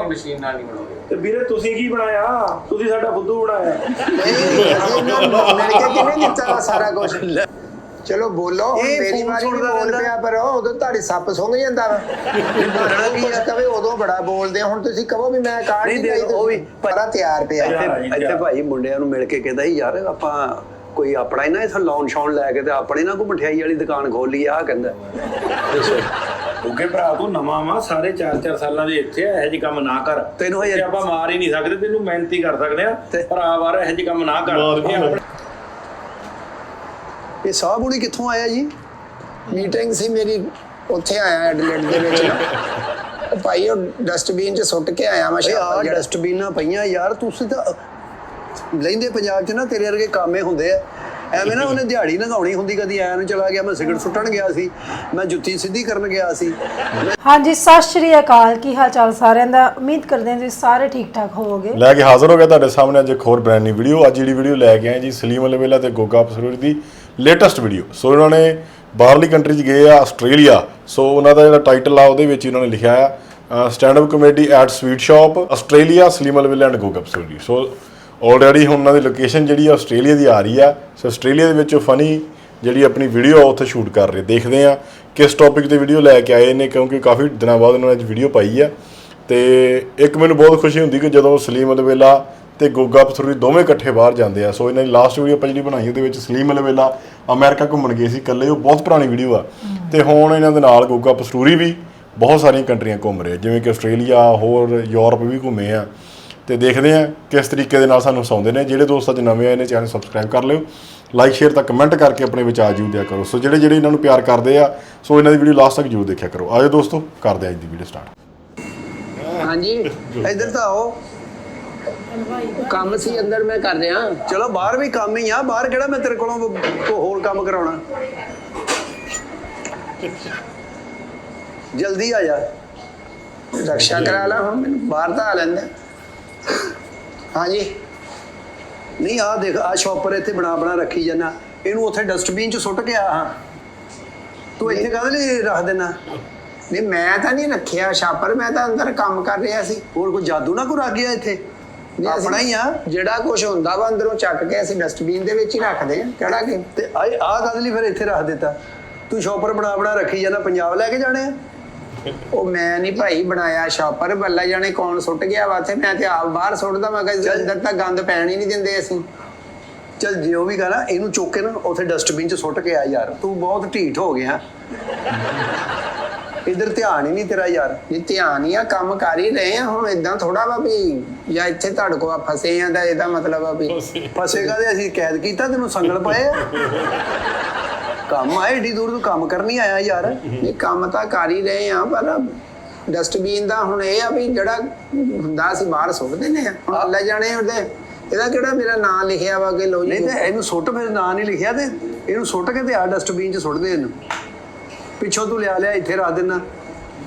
Machine ਨਾਲ ਨਹੀਂ ਬਣਾਉਂਦੇ। ਤੇ ਵੀਰੇ ਤੁਸੀਂ ਕੀ ਬਣਾਇਆ? ਤੁਸੀਂ ਸਾਡਾ ਫੁੱਦੂ ਬਣਾਇਆ। ਮਿਲ ਕੇ ਕਿਵੇਂ ਦਿੱਤਾ ਸਾਰਾ ਕੁਝ? ਚਲੋ ਬੋਲੋ, ਮੇਰੀ ਵਾਰੀ ਵੀ ਬੋਲ ਪਿਆ ਪਰ ਉਦੋਂ ਤੁਹਾਡੀ ਸੱਪ ਸੁੰਘ ਜਾਂਦਾ ਵਾ। ਕੁਝ ਕਵੇ ਉਦੋਂ ਬੜਾ ਬੋਲਦੇ, ਹੁਣ ਤੁਸੀਂ ਕਹੋ ਵੀ ਮੈਂ ਕਾਰਡ ਨਹੀਂ ਦੇ, ਉਹ ਵੀ ਬੜਾ ਤਿਆਰ ਪਿਆ ਇੱਥੇ ਭਾਈ ਮੁੰਡਿਆਂ ਨੂੰ ਮਿਲ ਕੇ ਕਹਿੰਦਾ ਸੀ ਯਾਰ ਆਪਾਂ ਕੋਈ ਆਪਣਾ ਹੀ ਨਾ ਇੱਥੇ ਲੋਨ ਸ਼ੌਨ ਲੈ ਕੇ ਤੇ ਆਪਣੇ ਨਾ ਕੋਈ ਮਠਿਆਈ ਵਾਲੀ ਦੁਕਾਨ ਖੋਲੀ ਆ ਕਹਿੰਦਾ। ਕਿਉਂਕਿ ਭਰਾ ਤੂੰ ਨਵਾਂ ਵਾ, ਸਾਰੇ 4-4 ਸਾਲਾਂ ਦੇ ਇੱਥੇ ਇਹੋ ਜਿਹੇ ਕੰਮ ਨਾ ਕਰ। ਤੈਨੂੰ ਹਜੇ ਆਪਾਂ ਮਾਰ ਹੀ ਨਹੀਂ ਸਕਦੇ, ਤੈਨੂੰ ਮਿਹਨਤ ਹੀ ਕਰ ਸਕਦੇ ਆ ਭਰਾ ਵਾਰ ਇਹੋ ਜਿਹੇ ਕੰਮ ਨਾ ਕਰ। ਇਹ ਸਾਹਬੂਣੀ ਕਿੱਥੋਂ ਆਇਆ ਜੀ? ਮੀਟਿੰਗ ਸੀ ਮੇਰੀ, ਉੱਥੇ ਆਇਆ ਐਡਲੇਡ ਦੇ ਵਿੱਚ ਨਾ ਭਾਈ, ਉਹ ਡਸਟਬਿਨ 'ਚ ਸੁੱਟ ਕੇ ਆਇਆ ਮੈਂ। ਆ ਡਸਟਬਿਨਾਂ ਪਈਆਂ ਯਾਰ, ਤੁਸੀਂ ਤਾਂ ਲੈਂਦੇ ਪੰਜਾਬ 'ਚ ਨਾ ਤੇਰੇ ਵਰਗੇ ਕਾਮੇ ਹੁੰਦੇ ਆ। ਐਵੇਂ ਨਾ ਉਹਨੇ ਦਿਹਾੜੀ ਲੰਘਾਉਣੀ ਹੁੰਦੀ, ਕਦੀ ਐ ਨੂੰ ਚਲਾ ਗਿਆ, ਮੈਂ ਸਿਗਰਟ ਸੁੱਟਣ ਗਿਆ ਸੀ, ਮੈਂ ਜੁੱਤੀ ਸਿੱਧੀ ਕਰਨ ਗਿਆ ਸੀ। ਹਾਂਜੀ, ਸਤਿ ਸ਼੍ਰੀ ਅਕਾਲ, ਕੀ ਹਾਲ ਚਾਲ ਸਾਰਿਆਂ ਦਾ? ਉਮੀਦ ਕਰਦੇ ਹਾਂ ਤੁਸੀਂ ਸਾਰੇ ਠੀਕ ਠਾਕ ਹੋਵੋਗੇ। ਲੈ ਕੇ ਹਾਜ਼ਰ ਹੋ ਗਿਆ ਤੁਹਾਡੇ ਸਾਹਮਣੇ ਅੱਜ ਇੱਕ ਹੋਰ ਬ੍ਰਾਂਡ ਨਿਊ ਵੀਡੀਓ। ਅੱਜ ਜਿਹੜੀ ਵੀਡੀਓ ਲੈ ਕੇ ਆਏ ਜੀ ਸਲੀਮ ਅਲਵੇਲਾ ਤੇ ਗੋਗਾ ਪਸਰੂਰੀ ਦੀ ਲੇਟੈਸਟ ਵੀਡੀਓ। ਸੋ ਉਹਨਾਂ ਨੇ ਬਾਹਰਲੀ ਕੰਟਰੀ 'ਚ ਗਏ ਆ, ਆਸਟ੍ਰੇਲੀਆ। ਸੋ ਉਹਨਾਂ ਦਾ ਜਿਹੜਾ ਟਾਈਟਲ ਆ ਉਹਦੇ ਵਿੱਚ ਉਹਨਾਂ ਨੇ ਲਿਖਿਆ ਆ stand up comedy at sweet shop Australia Saleem ਅਲਵੇਲਾ and Goga Pasroori. So already ਹੁਣ ਉਹਨਾਂ ਦੀ ਲੋਕੇਸ਼ਨ ਜਿਹੜੀ ਆ ਆਸਟ੍ਰੇਲੀਆ ਦੀ ਆ ਰਹੀ ਆ। ਸੋ ਆਸਟ੍ਰੇਲੀਆ ਦੇ ਵਿੱਚ ਫਨੀ ਜਿਹੜੀ ਆਪਣੀ ਵੀਡੀਓ ਆ ਉੱਥੇ ਸ਼ੂਟ ਕਰ ਰਹੇ। ਦੇਖਦੇ ਆ ਕਿਸ ਟੌਪਿਕ ਤੇ ਵੀਡੀਓ ਲੈ ਕੇ ਆਏ ਨੇ, ਕਿਉਂਕਿ ਕਾਫੀ ਦਿਨਾਂ ਬਾਅਦ ਉਹਨਾਂ ਨੇ ਅੱਜ ਵੀਡੀਓ ਪਾਈ ਆ। ਤੇ ਇੱਕ ਮੈਨੂੰ ਬਹੁਤ ਖੁਸ਼ੀ ਹੁੰਦੀ ਕਿ ਜਦੋਂ ਸਲੀਮ ਅਲਵੇਲਾ ਤੇ ਗੋਗਾ ਪਸਰੂਰੀ ਦੋਵੇਂ ਇਕੱਠੇ ਬਾਹਰ ਜਾਂਦੇ ਆ। ਸੋ ਇਹਨਾਂ ਦੀ ਲਾਸਟ ਵੀਡੀਓ ਆਪਾਂ ਜਿਹੜੀ ਬਣਾਈ ਉਹਦੇ ਵਿੱਚ ਸਲੀਮ ਅਲਵੇਲਾ ਅਮਰੀਕਾ ਘੁੰਮਣ ਗਏ ਸੀ ਇਕੱਲੇ, ਉਹ ਬਹੁਤ ਪੁਰਾਣੀ ਵੀਡੀਓ ਆ। ਤੇ ਹੁਣ ਇਹਨਾਂ ਦੇ ਨਾਲ ਗੋਗਾ ਪਸਰੂਰੀ ਵੀ ਬਹੁਤ ਸਾਰੀਆਂ ਕੰਟਰੀਆਂ ਘੁੰਮ ਰਹੇ, ਜਿਵੇਂ ਕਿ ਆਸਟ੍ਰੇਲੀਆ, ਹੋਰ ਯੂਰਪ ਵੀ ਘੁੰਮੇ ਆ। ਤੇ ਦੇਖਦੇ ਆ ਕਿਸ ਤਰੀਕੇ ਦੇ ਨਾਲ ਸਾਨੂੰ ਹਸਾਉਂਦੇ ਨੇ। ਜਿਹੜੇ ਦੋਸਤ ਅੱਜ ਨਵੇਂ ਆਏ ਨੇ ਚੈਨਲ ਸਬਸਕ੍ਰਾਈਬ ਕਰ ਲਿਓ, ਲਾਈਕ ਸ਼ੇਅਰ ਤਾਂ ਕਮੈਂਟ ਕਰਕੇ ਆਪਣੇ ਵਿਚਾਰ ਜ਼ਰੂਰ ਦਿਆ ਕਰੋ। ਸੋ ਜਿਹੜੇ ਇਹਨਾਂ ਨੂੰ ਪਿਆਰ ਕਰਦੇ ਆ, ਸੋ ਇਹਨਾਂ ਦੀ ਵੀਡੀਓ ਲਾਸਟ ਤੱਕ ਜ਼ਰੂਰ ਦੇਖਿਆ ਕਰੋ। ਆਜੋ ਦੋਸਤੋ, ਕਰਦੇ ਆ ਅੱਜ ਦੀ ਵੀਡੀਓ ਸਟਾਰਟ। ਹਾਂਜੀ, ਇੱਧਰ ਤਾਂ ਆਓ, ਕੰਮ ਸੀ ਅੰਦਰ ਮੈਂ ਕਰ ਰਿਹਾ। ਚਲੋ ਬਾਹਰ ਵੀ ਕੰਮ ਹੀ ਆ, ਬਾਹਰ ਕਿਹੜਾ ਮੈਂ ਤੇਰੇ ਕੋਲੋਂ ਹੋਰ ਕੰਮ ਕਰਾਉਣਾ। ਜਲਦੀ ਆ ਜਾ, ਰਕਸ਼ਾ ਕਰਾ ਲਾ, ਹੁਣ ਮੈਨੂੰ ਬਾਹਰ ਤਾਂ ਆ ਲੈਂਦੇ। ਹਾਂਜੀ ਨਹੀਂ ਆ ਦੇਖ, ਆ ਸ਼ੌਪਰ ਇੱਥੇ ਬਣਾ ਰੱਖੀ ਜਾਣਾ, ਇਹਨੂੰ ਉੱਥੇ ਡਸਟਬਿਨ 'ਚ ਸੁੱਟ ਕੇ ਆ। ਹਾਂ ਤੂੰ ਇੱਥੇ ਕਾਹਦੇ ਲਈ ਰੱਖ ਦੇਣਾ? ਨਹੀਂ ਮੈਂ ਤਾਂ ਨਹੀਂ ਰੱਖਿਆ ਛਾਪਰ, ਮੈਂ ਤਾਂ ਅੰਦਰ ਕੰਮ ਕਰ ਰਿਹਾ ਸੀ। ਹੋਰ ਕੋਈ ਜਾਦੂ ਨਾ ਕੋਈ ਰੱਖ ਗਿਆ ਇੱਥੇ? ਆਪਣਾ ਹੀ ਆ, ਜਿਹੜਾ ਕੁਝ ਹੁੰਦਾ ਵਾ ਅੰਦਰੋਂ ਚੱਕ ਕੇ ਅਸੀਂ ਡਸਟਬਿਨ ਦੇ ਵਿੱਚ ਹੀ ਰੱਖਦੇ ਆ। ਕਿਹੜਾ ਕਿ ਤੇ ਆਹ ਕਾਹਦੇ ਲਈ ਫਿਰ ਇੱਥੇ ਰੱਖ ਦਿੱਤਾ? ਤੂੰ ਸ਼ੌਪਰ ਬਣਾ ਰੱਖੀ ਜਾਣਾ, ਪੰਜਾਬ ਲੈ ਕੇ ਜਾਣੇ ਆ? ਉਹ ਮੈਂ ਨਹੀਂ ਭਾਈ ਬਣਾਇਆ ਛਾਪਰ, ਬੱਲਾ ਜਾਣੇ ਕੌਣ ਸੁੱਟ ਗਿਆ ਵਾ ਉੱਥੇ, ਮੈਂ ਤੇ ਆਪ ਬਾਹਰ ਸੁੱਟਦਾ। ਮੈਂ ਕਿਹਾ ਅੰਦਰ ਤਾਂ ਗੰਦ ਪੈਣ ਹੀ ਨਹੀਂ ਦਿੰਦੇ ਅਸੀਂ। ਚੱਲ ਜੇ ਉਹ ਵੀ ਕਹਣਾ, ਇਹਨੂੰ ਚੁੱਕ ਕੇ ਨਾ ਉੱਥੇ ਡਸਟਬਿਨ 'ਚ ਸੁੱਟ ਕੇ ਆ ਯਾਰ। ਤੂੰ ਬਹੁਤ ਢੀਠ ਹੋ ਗਿਆ, ਇੱਧਰ ਧਿਆਨ ਹੀ ਨਹੀਂ ਤੇਰਾ ਯਾਰ। ਇਹ ਧਿਆਨ ਹੀ ਆ, ਕੰਮ ਕਰ ਹੀ ਰਹੇ ਆ। ਹੁਣ ਏਦਾਂ ਥੋੜਾ ਵਾ ਵੀ ਜਾਂ ਇੱਥੇ ਤੁਹਾਡੇ ਕੋਲ ਫਸੇ ਆ ਤਾਂ ਇਹਦਾ ਮਤਲਬ ਆ ਵੀ ਫਸੇਗਾ ਤੇ ਅਸੀਂ ਕੈਦ ਕੀਤਾ, ਤੈਨੂੰ ਸੰਗਲ ਪਏ ਕੰਮ ਆਏ, ਏਡੀ ਦੂਰ ਤੂੰ ਕੰਮ ਕਰਨੀ ਆਇਆ ਯਾਰ। ਇਹ ਕੰਮ ਤਾਂ ਕਰ ਹੀ ਰਹੇ ਆ, ਪਰ ਡਸਟਬਿਨ ਦਾ ਹੁਣ ਇਹ ਆ ਵੀ ਜਿਹੜਾ ਹੁੰਦਾ ਅਸੀਂ ਬਾਹਰ ਸੁੱਟ ਦਿੰਦੇ ਆ। ਹੁਣ ਲੈ ਜਾਣੇ ਉਹਦੇ, ਇਹਦਾ ਕਿਹੜਾ ਮੇਰਾ ਨਾਂ ਲਿਖਿਆ ਵਾ ਕਿ ਲੋ ਜੀ? ਨਹੀਂ ਤੇ ਇਹਨੂੰ ਸੁੱਟ, ਫਿਰ ਨਾਂ ਨਹੀਂ ਲਿਖਿਆ ਤੇ ਇਹਨੂੰ ਸੁੱਟ ਕੇ ਤੇ ਆ ਡਸਟਬਿਨ 'ਚ ਸੁੱਟ ਦੇ ਇਹਨੂੰ। ਪਿੱਛੋਂ ਤੂੰ ਲਿਆ ਇੱਥੇ ਰੱਖ ਦੇਣਾ।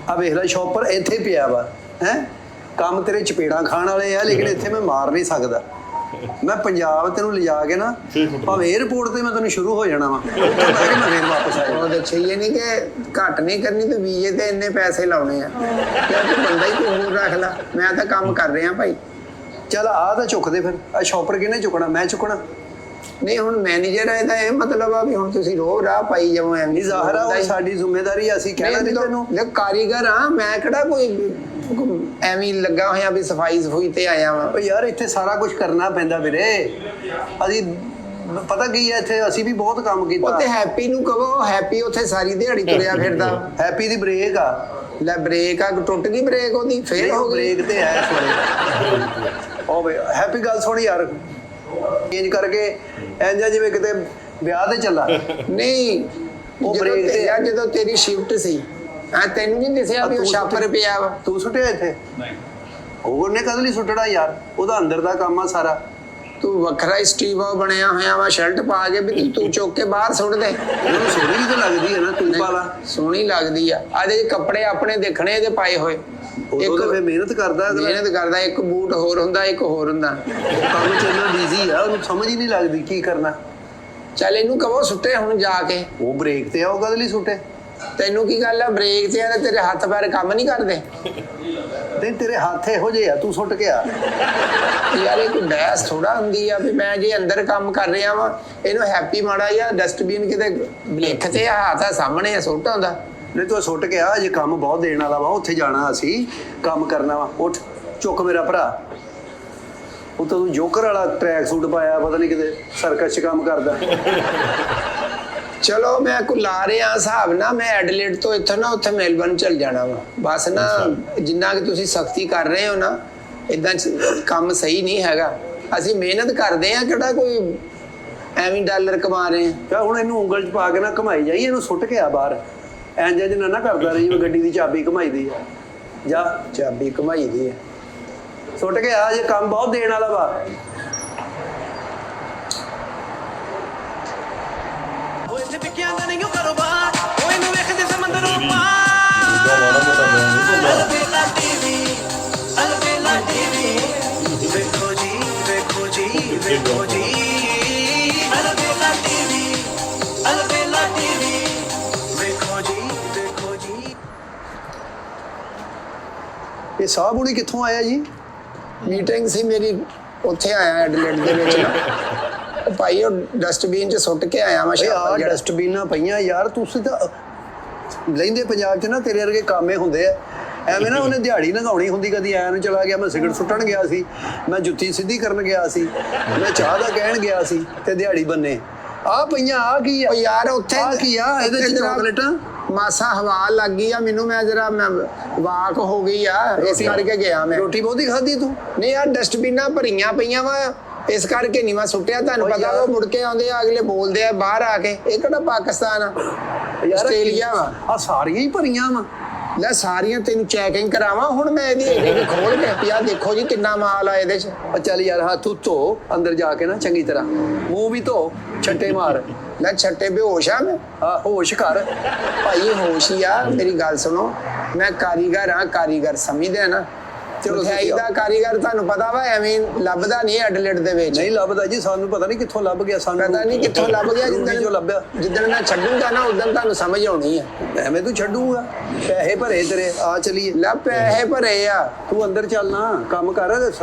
ਆ ਵੇਖ ਲੈ ਸ਼ੌਪਰ ਇੱਥੇ ਪਿਆ ਵਾ ਹੈ। ਕੰਮ ਤੇਰੇ ਚਪੇੜਾਂ ਖਾਣ ਵਾਲੇ ਆ, ਲੇਕਿਨ ਇੱਥੇ ਮੈਂ ਮਾਰ ਨਹੀਂ ਸਕਦਾ। ਮੈਂ ਪੰਜਾਬ ਤੈਨੂੰ ਲਿਜਾ ਕੇ ਨਾ, ਭਾਵੇਂ 에ਅਰਪੋਰਟ ਤੇ ਮੈਂ ਤੈਨੂੰ ਸ਼ੁਰੂ ਹੋ ਜਾਣਾ ਵਾ, ਉੱਥੇ ਬਹਿ ਕੇ ਮੈਂ ਫੇਰ ਵਾਪਸ ਆ ਜਾਣਾ। ਉਹ ਦੇਖਿਆ ਇਹ ਨਹੀਂ ਕਿ ਘੱਟ ਨਹੀਂ ਕਰਨੀ ਤੇ ਵੀਜ਼ੇ ਤੇ ਇੰਨੇ ਪੈਸੇ ਲਾਉਣੇ ਆ। ਤੂੰ ਬੰਦਾ ਹੀ ਤੂੰ ਹੋਰ ਰੱਖ ਲੈ, ਮੈਂ ਤਾਂ ਕੰਮ ਕਰ ਰਿਹਾ ਭਾਈ। ਚੱਲ ਆ ਤਾਂ ਚੁੱਕ ਦੇ ਫਿਰ। ਆ ਸ਼ੌਪਰ ਕਿਹਨੇ ਚੁੱਕਣਾ? ਮੈਂ ਚੁੱਕਣਾ? ਨਹੀਂ ਹੁਣ ਮੈਨੇਜਰ ਹੈ ਤਾਂ ਇਹ ਮਤਲਬ ਆ ਵੀ ਹੁਣ ਤੁਸੀਂ ਰੋਹ ਰਾਹ ਪਾਈ ਜਾਓ ਐਵੇਂ। ਨਹੀਂ ਜ਼ਾਹਰ ਆ, ਉਹ ਸਾਡੀ ਜ਼ਿੰਮੇਵਾਰੀ ਆ, ਅਸੀਂ ਕਹਿਣਾ ਨਹੀਂ ਤੈਨੂੰ। ਦੇਖ ਕਾਰੀਗਰ ਆ ਮੈਂ, ਕਿਹੜਾ ਕੋਈ ਐਵੇਂ ਲੱਗਾ ਹੋਇਆ ਵੀ ਸਫਾਈ ਸਫੂਈ ਤੇ ਆਇਆ ਵਾ। ਓ ਯਾਰ ਇੱਥੇ ਸਾਰਾ ਕੁਝ ਕਰਨਾ ਪੈਂਦਾ ਵੀਰੇ। ਅਸੀਂ ਪਤਾ ਕੀ ਹੈ, ਇੱਥੇ ਅਸੀਂ ਵੀ ਬਹੁਤ ਕੰਮ ਕੀਤਾ। ਉੱਥੇ ਹੈਪੀ ਨੂੰ ਕਹੋ, ਹੈਪੀ ਉੱਥੇ ਸਾਰੀ ਦਿਹਾੜੀ ਤੁਰਿਆ ਫਿਰਦਾ। ਹੈਪੀ ਦੀ ਬ੍ਰੇਕ ਆ। ਲੈ ਬ੍ਰੇਕ ਆ, ਟੁੱਟ ਗਈ ਬ੍ਰੇਕ ਉਹਦੀ, ਫੇਰ ਹੋ ਗਈ। ਬ੍ਰੇਕ ਤੇ ਹੈ ਸੋਰੇ। ਓ ਬਈ ਹੈਪੀ ਗੱਲ ਸੁਣ ਯਾਰ, ਚੇਂਜ ਕਰਕੇ ਇੰਜ ਜਿਵੇਂ ਕਿਤੇ ਵਿਆਹ ਤੇ ਚੱਲਾ। ਨਹੀਂ ਉਹ ਬ੍ਰੇਕ ਤੇ ਆ, ਜਦੋਂ ਤੇਰੀ ਸ਼ਿਫਟ ਸੀ ਤੈਨੂੰ ਨਹੀਂ ਦਿਸਿਆ ਵੀ ਉਹ ਛਾਪਰ ਪਿਆ ਵਾ? ਤੂੰ ਸੁੱਟਿਆ ਇੱਥੇ? ਨਹੀਂ, ਉਹਨੇ ਕਦੇ ਲਈ ਸੁੱਟਣਾ ਯਾਰ, ਉਹਦਾ ਅੰਦਰ ਦਾ ਕੰਮ ਆ ਸਾਰਾ। ਤੂੰ ਵੱਖਰਾ ਸਟੀਵੋ ਬਣਿਆ ਹੋਇਆ ਵਾ, ਸ਼ਰਟ ਪਾ ਕੇ ਵੀ ਤੂੰ ਚੁੱਕ ਕੇ ਬਾਹਰ ਸੁੱਟ ਦੇ। ਉਹਨੂੰ ਸੋਹਣੀ ਵੀ ਤਾਂ ਲੱਗਦੀ ਹੈ ਨਾ, ਤੂੰ ਪਾ ਲਾ। ਸੋਹਣੀ ਲੱਗਦੀ ਆ। ਆਦੇ ਕੱਪੜੇ ਆਪਣੇ ਦੇਖਣੇ ਇਹਦੇ ਪਾਏ ਹੋਏ। ਇੱਕ ਫੇ ਮਿਹਨਤ ਕਰਦਾ, ਇੱਕ ਬੂਟ ਹੋਰ ਹੁੰਦਾ, ਇੱਕ ਹੋਰ ਹੁੰਦਾ। ਕੰਮ ਚ ਇੰਨਾ ਬਿਜ਼ੀ ਆ, ਉਹਨੂੰ ਸਮਝ ਹੀ ਨਹੀਂ ਲੱਗਦੀ ਕੀ ਕਰਨਾ। ਚੱਲ ਇਹਨੂੰ ਕਹੋ ਸੁੱਟੇ ਹੁਣ ਜਾ ਕੇ। ਉਹ ਬ੍ਰੇਕ ਤੇ ਆ, ਉਹ ਕਦੇ ਲਈ ਸੁੱਟੇ? ਤੈਨੂੰ ਕੀ ਗੱਲ ਆ ਬ੍ਰੇਕ ਤੇ ਆ ਤੇ ਤੇਰੇ ਹੱਥ ਪੈਰ ਕੰਮ ਨਹੀਂ ਕਰਦੇ? ਨਹੀਂ ਤੇਰੇ ਹੱਥ ਇਹੋ ਜਿਹੇ ਆ, ਤੂੰ ਸੁੱਟ ਕੇ ਆ। ਯਾਰ ਇਹ ਕੋਈ ਬਹਿਸ ਥੋੜਾ ਹੁੰਦੀ ਆ ਵੀ ਮੈਂ ਜੇ ਅੰਦਰ ਕੰਮ ਕਰ ਰਿਹਾ ਵਾਂ ਇਹਨੂੰ ਹੈਪੀ ਮਾੜਾ ਜਾਂ ਡਸਟਬਿਨ ਕਿਤੇ ਲਿਖ ਤੇ ਆ ਹੱਥ ਆ ਸਾਹਮਣੇ ਆ ਸੁੱਟ ਆਉਂਦਾ। ਨਹੀਂ ਤੂੰ ਸੁੱਟ ਕੇ ਆ, ਜੇ ਕੰਮ ਬਹੁਤ ਦੇਣ ਵਾਲਾ ਵਾ ਉੱਥੇ ਜਾਣਾ, ਅਸੀਂ ਕੰਮ ਕਰਨਾ ਵਾ। ਉੱਠ ਚੁੱਕ ਮੇਰਾ ਭਰਾ। ਉਹ ਤਾਂ ਤੂੰ ਜੋਕਰ ਵਾਲਾ ਟਰੈਕ ਸੂਟ ਪਾਇਆ, ਪਤਾ ਨਹੀਂ ਕਿਤੇ ਸਰਕਸ 'ਚ ਕੰਮ ਕਰਦਾ। ਚਲੋ ਮੈਂ ਲਾ ਰਿਹਾ ਹਿਸਾਬ ਨਾ, ਮੈਂ ਐਡਲੇਡ ਤੋਂ ਇੱਥੋਂ ਨਾ ਉੱਥੇ ਮੈਲਬਰਨ ਚਲ ਜਾਣਾ ਵਾ ਬਸ ਨਾ। ਜਿੰਨਾ ਕਿ ਤੁਸੀਂ ਸਖਤੀ ਕਰ ਰਹੇ ਹੋ ਨਾ ਇਦਾਂ ਕੰਮ ਸਹੀ ਨਹੀਂ ਹੈਗਾ। ਅਸੀਂ ਮਿਹਨਤ ਕਰਦੇ ਆ, ਕਿਹੜਾ ਕੋਈ ਐਵੇਂ ਡਾਲਰ ਕਮਾ ਰਹੇ ਆ। ਹੁਣ ਇਹਨੂੰ ਉਂਗਲ 'ਚ ਪਾ ਕੇ ਨਾ ਘਮਾਈ ਜਾਈ, ਇਹਨੂੰ ਸੁੱਟ ਕੇ ਆ ਬਾਹਰ। ਇੰਜ ਇੰਜ ਨਾ ਕਰਦਾ ਰਹੀ, ਮੈਂ ਗੱਡੀ ਦੀ ਚਾਬੀ ਘਮਾਈ ਦੀ ਆ। ਜਾ ਚਾਬੀ ਘਮਾਈ ਦੀ ਆ, ਸੁੱਟ ਕੇ ਆ, ਜੇ ਕੰਮ ਬਹੁਤ ਦੇਣ ਵਾਲਾ ਵਾ। ਇਹ ਸਾਹਬੂਣੀ ਕਿੱਥੋਂ ਆਇਆ ਜੀ? ਮੀਟਿੰਗ ਸੀ ਮੇਰੀ, ਉੱਥੇ ਆਇਆ ਐਡਲੇਡ ਦੇ ਵਿੱਚ ਨਾ। ਉਹ ਭਾਈ ਉਹ ਡਸਟਬਿਨ 'ਚ ਸੁੱਟ ਕੇ ਆਇਆ ਮੈਂ। ਆ ਡਸਟਬਿਨਾਂ ਪਈਆਂ ਯਾਰ, ਤੁਸੀਂ ਤਾਂ ਲੈਂਦੇ ਪੰਜਾਬ 'ਚ ਨਾ ਤੇਰੇ ਵਰਗੇ ਕਾਮੇ ਹੁੰਦੇ ਆ। ਐਵੇਂ ਨਾ ਉਹਨੇ ਦਿਹਾੜੀ ਲੰਘਾਉਣੀ ਹੁੰਦੀ, ਕਦੀ ਐ ਨੂੰ ਚਲਾ ਗਿਆ, ਮੈਂ ਸਿਗਰਟ ਸੁੱਟਣ ਗਿਆ ਸੀ, ਮੈਂ ਜੁੱਤੀ ਸਿੱਧੀ ਕਰਨ ਗਿਆ ਸੀ, ਮੈਂ ਚਾਹ ਦਾ ਕਹਿਣ ਗਿਆ ਸੀ ਤੇ ਦਿਹਾੜੀ ਬੰਨੇ ਆ ਪਈਆਂ। ਆ ਕੀ ਆ ਯਾਰ ਉੱਥੇ ਆ ਕੀ ਆ? ਇਹਦੇ 'ਚ ਚਾਕਲੇਟਾਂ ਮਾਸਾ ਹਵਾ ਲੱਗ ਗਈ ਆ ਮੈਨੂੰ, ਮੈਂ ਜਰਾ ਵਾਕ ਹੋ ਗਈ ਆ, ਇਸ ਕਰਕੇ ਗਿਆ ਮੈਂ। ਰੋਟੀ ਬਹੁਤੀ ਖਾਧੀ ਤੂੰ? ਨਹੀਂ ਯਾਰ ਡਸਟਬਿਨਾਂ ਭਰੀਆਂ ਪਈਆਂ ਵਾ, ਇਸ ਕਰਕੇ ਨਹੀਂ ਮੈਂ ਸੁੱਟਿਆ। ਤੁਹਾਨੂੰ ਪਤਾ ਉਹ ਮੁੜ ਕੇ ਆਉਂਦੇ ਆ, ਅਗਲੇ ਬੋਲਦੇ ਆ ਬਾਹਰ ਆ ਕੇ, ਇਹ ਕਿਹੜਾ ਪਾਕਿਸਤਾਨ ਆ, ਆਸਟ੍ਰੇਲੀਆ ਵਾ। ਆ ਸਾਰੀਆਂ ਹੀ ਭਰੀਆਂ ਵਾ। ਲੈ ਸਾਰੀਆਂ ਤੈਨੂੰ ਚੈਕਿੰਗ ਕਰਾਵਾਂ ਹੁਣ ਮੈਂ ਇਹਦੀ ਇੱਕ ਖੋਲ ਕੇ ਪਿਆ, ਦੇਖੋ ਜੀ ਕਿੰਨਾ ਮਾਲ ਆ ਇਹਦੇ 'ਚ। ਚੱਲ ਯਾਰ ਹੱਥ ਧੋ, ਅੰਦਰ ਜਾ ਕੇ ਨਾ ਚੰਗੀ ਤਰ੍ਹਾਂ ਮੂੰਹ ਵੀ ਧੋ, ਛੱਟੇ ਮਾਰ। ਲੈ ਛੱਟੇ ਬੇਹੋਸ਼ ਆ ਮੈਂ? ਆ ਹੋਸ਼ ਕਰ ਭਾਈ, ਹੋਸ਼ ਹੀ ਆ। ਮੇਰੀ ਗੱਲ ਸੁਣੋ, ਮੈਂ ਕਾਰੀਗਰ ਆ, ਕਾਰੀਗਰ ਸਮਝਦੇ ਆ ਨਾ। ਮਠਿਆਈ ਦਾ ਕਾਰੀਗਰ ਤੁਹਾਨੂੰ ਪਤਾ ਵਾ ਐਵੇਂ ਲੱਭਦਾ ਨਹੀਂ ਐਡਲੇਡ ਦੇ ਵਿੱਚ। ਨਹੀਂ ਲੱਭਦਾ ਜੀ, ਸਾਨੂੰ ਪਤਾ ਨਹੀਂ ਕਿੱਥੋਂ ਲੱਭ ਗਿਆ। ਸਾਨੂੰ ਪਤਾ ਨਹੀਂ ਕਿੱਥੋਂ ਲੱਭ ਗਿਆ। ਲੱਭਿਆ ਜਿੱਦਣ ਮੈਂ ਛੱਡੂਗਾ ਨਾ ਉਦੋਂ ਤੁਹਾਨੂੰ ਸਮਝ ਆਉਣੀ ਆ। ਐਵੇਂ ਤੂੰ ਛੱਡੂਗਾ? ਪੈਸੇ ਭਰੇ ਤੇਰੇ, ਆ ਚਲੀਏ। ਲੈ ਪੈਸੇ ਭਰੇ ਆ, ਤੂੰ ਅੰਦਰ ਚੱਲ ਨਾ, ਕੰਮ ਕਰ।